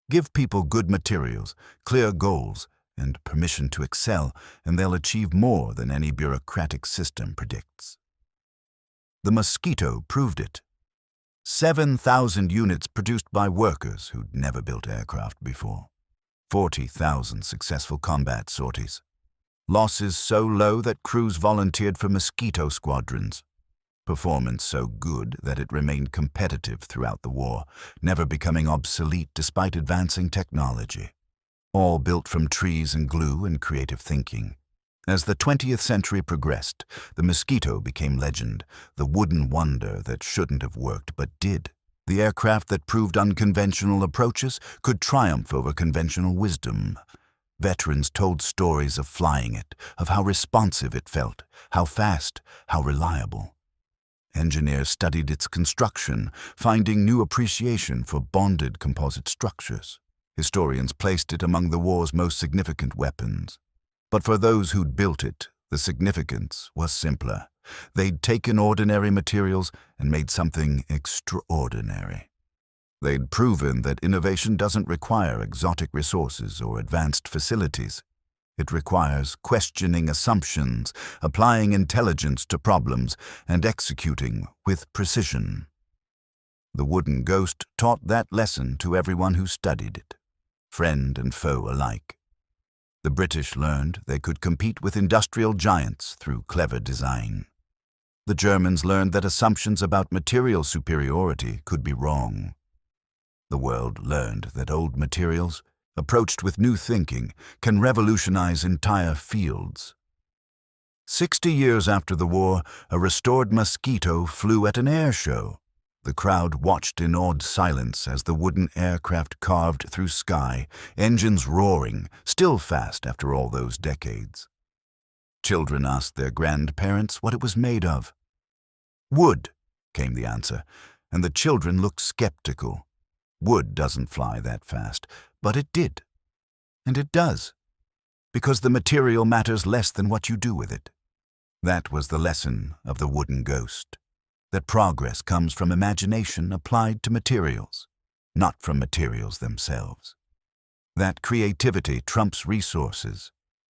Give people good materials, clear goals, and permission to excel, and they'll achieve more than any bureaucratic system predicts. The Mosquito proved it. 7,000 units produced by workers who'd never built aircraft before. 40,000 successful combat sorties. Losses so low that crews volunteered for Mosquito squadrons. Performance so good that it remained competitive throughout the war, never becoming obsolete despite advancing technology. All built from trees and glue and creative thinking. As the 20th century progressed, the Mosquito became legend, the wooden wonder that shouldn't have worked but did. The aircraft that proved unconventional approaches could triumph over conventional wisdom. Veterans told stories of flying it, of how responsive it felt, how fast, how reliable. Engineers studied its construction, finding new appreciation for bonded composite structures. Historians placed it among the war's most significant weapons. But for those who'd built it, the significance was simpler. They'd taken ordinary materials and made something extraordinary. They'd proven that innovation doesn't require exotic resources or advanced facilities. It requires questioning assumptions, applying intelligence to problems, and executing with precision. The wooden ghost taught that lesson to everyone who studied it, friend and foe alike. The British learned they could compete with industrial giants through clever design. The Germans learned that assumptions about material superiority could be wrong. The world learned that old materials, approached with new thinking, can revolutionize entire fields. 60 years after the war, a restored Mosquito flew at an air show. The crowd watched in awed silence as the wooden aircraft carved through sky, engines roaring, still fast after all those decades. Children asked their grandparents what it was made of. Wood, came the answer, and the children looked skeptical. Wood doesn't fly that fast, but it did. And it does, because the material matters less than what you do with it. That was the lesson of the wooden ghost, that progress comes from imagination applied to materials, not from materials themselves. That creativity trumps resources,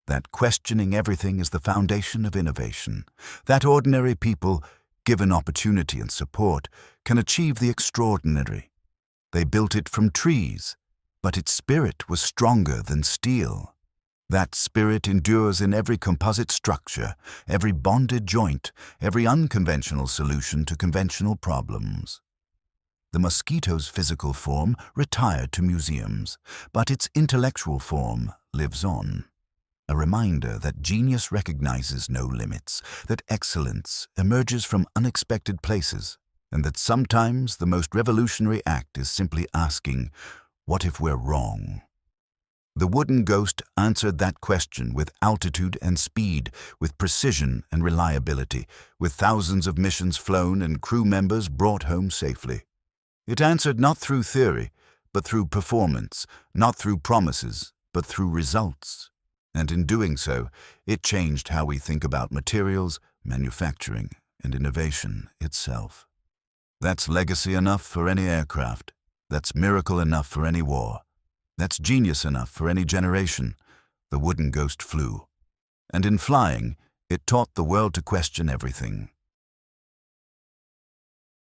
that questioning everything is the foundation of innovation, that ordinary people, given opportunity and support, can achieve the extraordinary. They built it from trees, but its spirit was stronger than steel. That spirit endures in every composite structure, every bonded joint, every unconventional solution to conventional problems. The Mosquito's physical form retired to museums, but its intellectual form lives on. A reminder that genius recognizes no limits, that excellence emerges from unexpected places, and that sometimes the most revolutionary act is simply asking, what if we're wrong? The wooden ghost answered that question with altitude and speed, with precision and reliability, with thousands of missions flown and crew members brought home safely. It answered not through theory, but through performance, not through promises, but through results. And in doing so, it changed how we think about materials, manufacturing, and innovation itself. That's legacy enough for any aircraft. That's miracle enough for any war. That's genius enough for any generation. The wooden ghost flew. And in flying, it taught the world to question everything.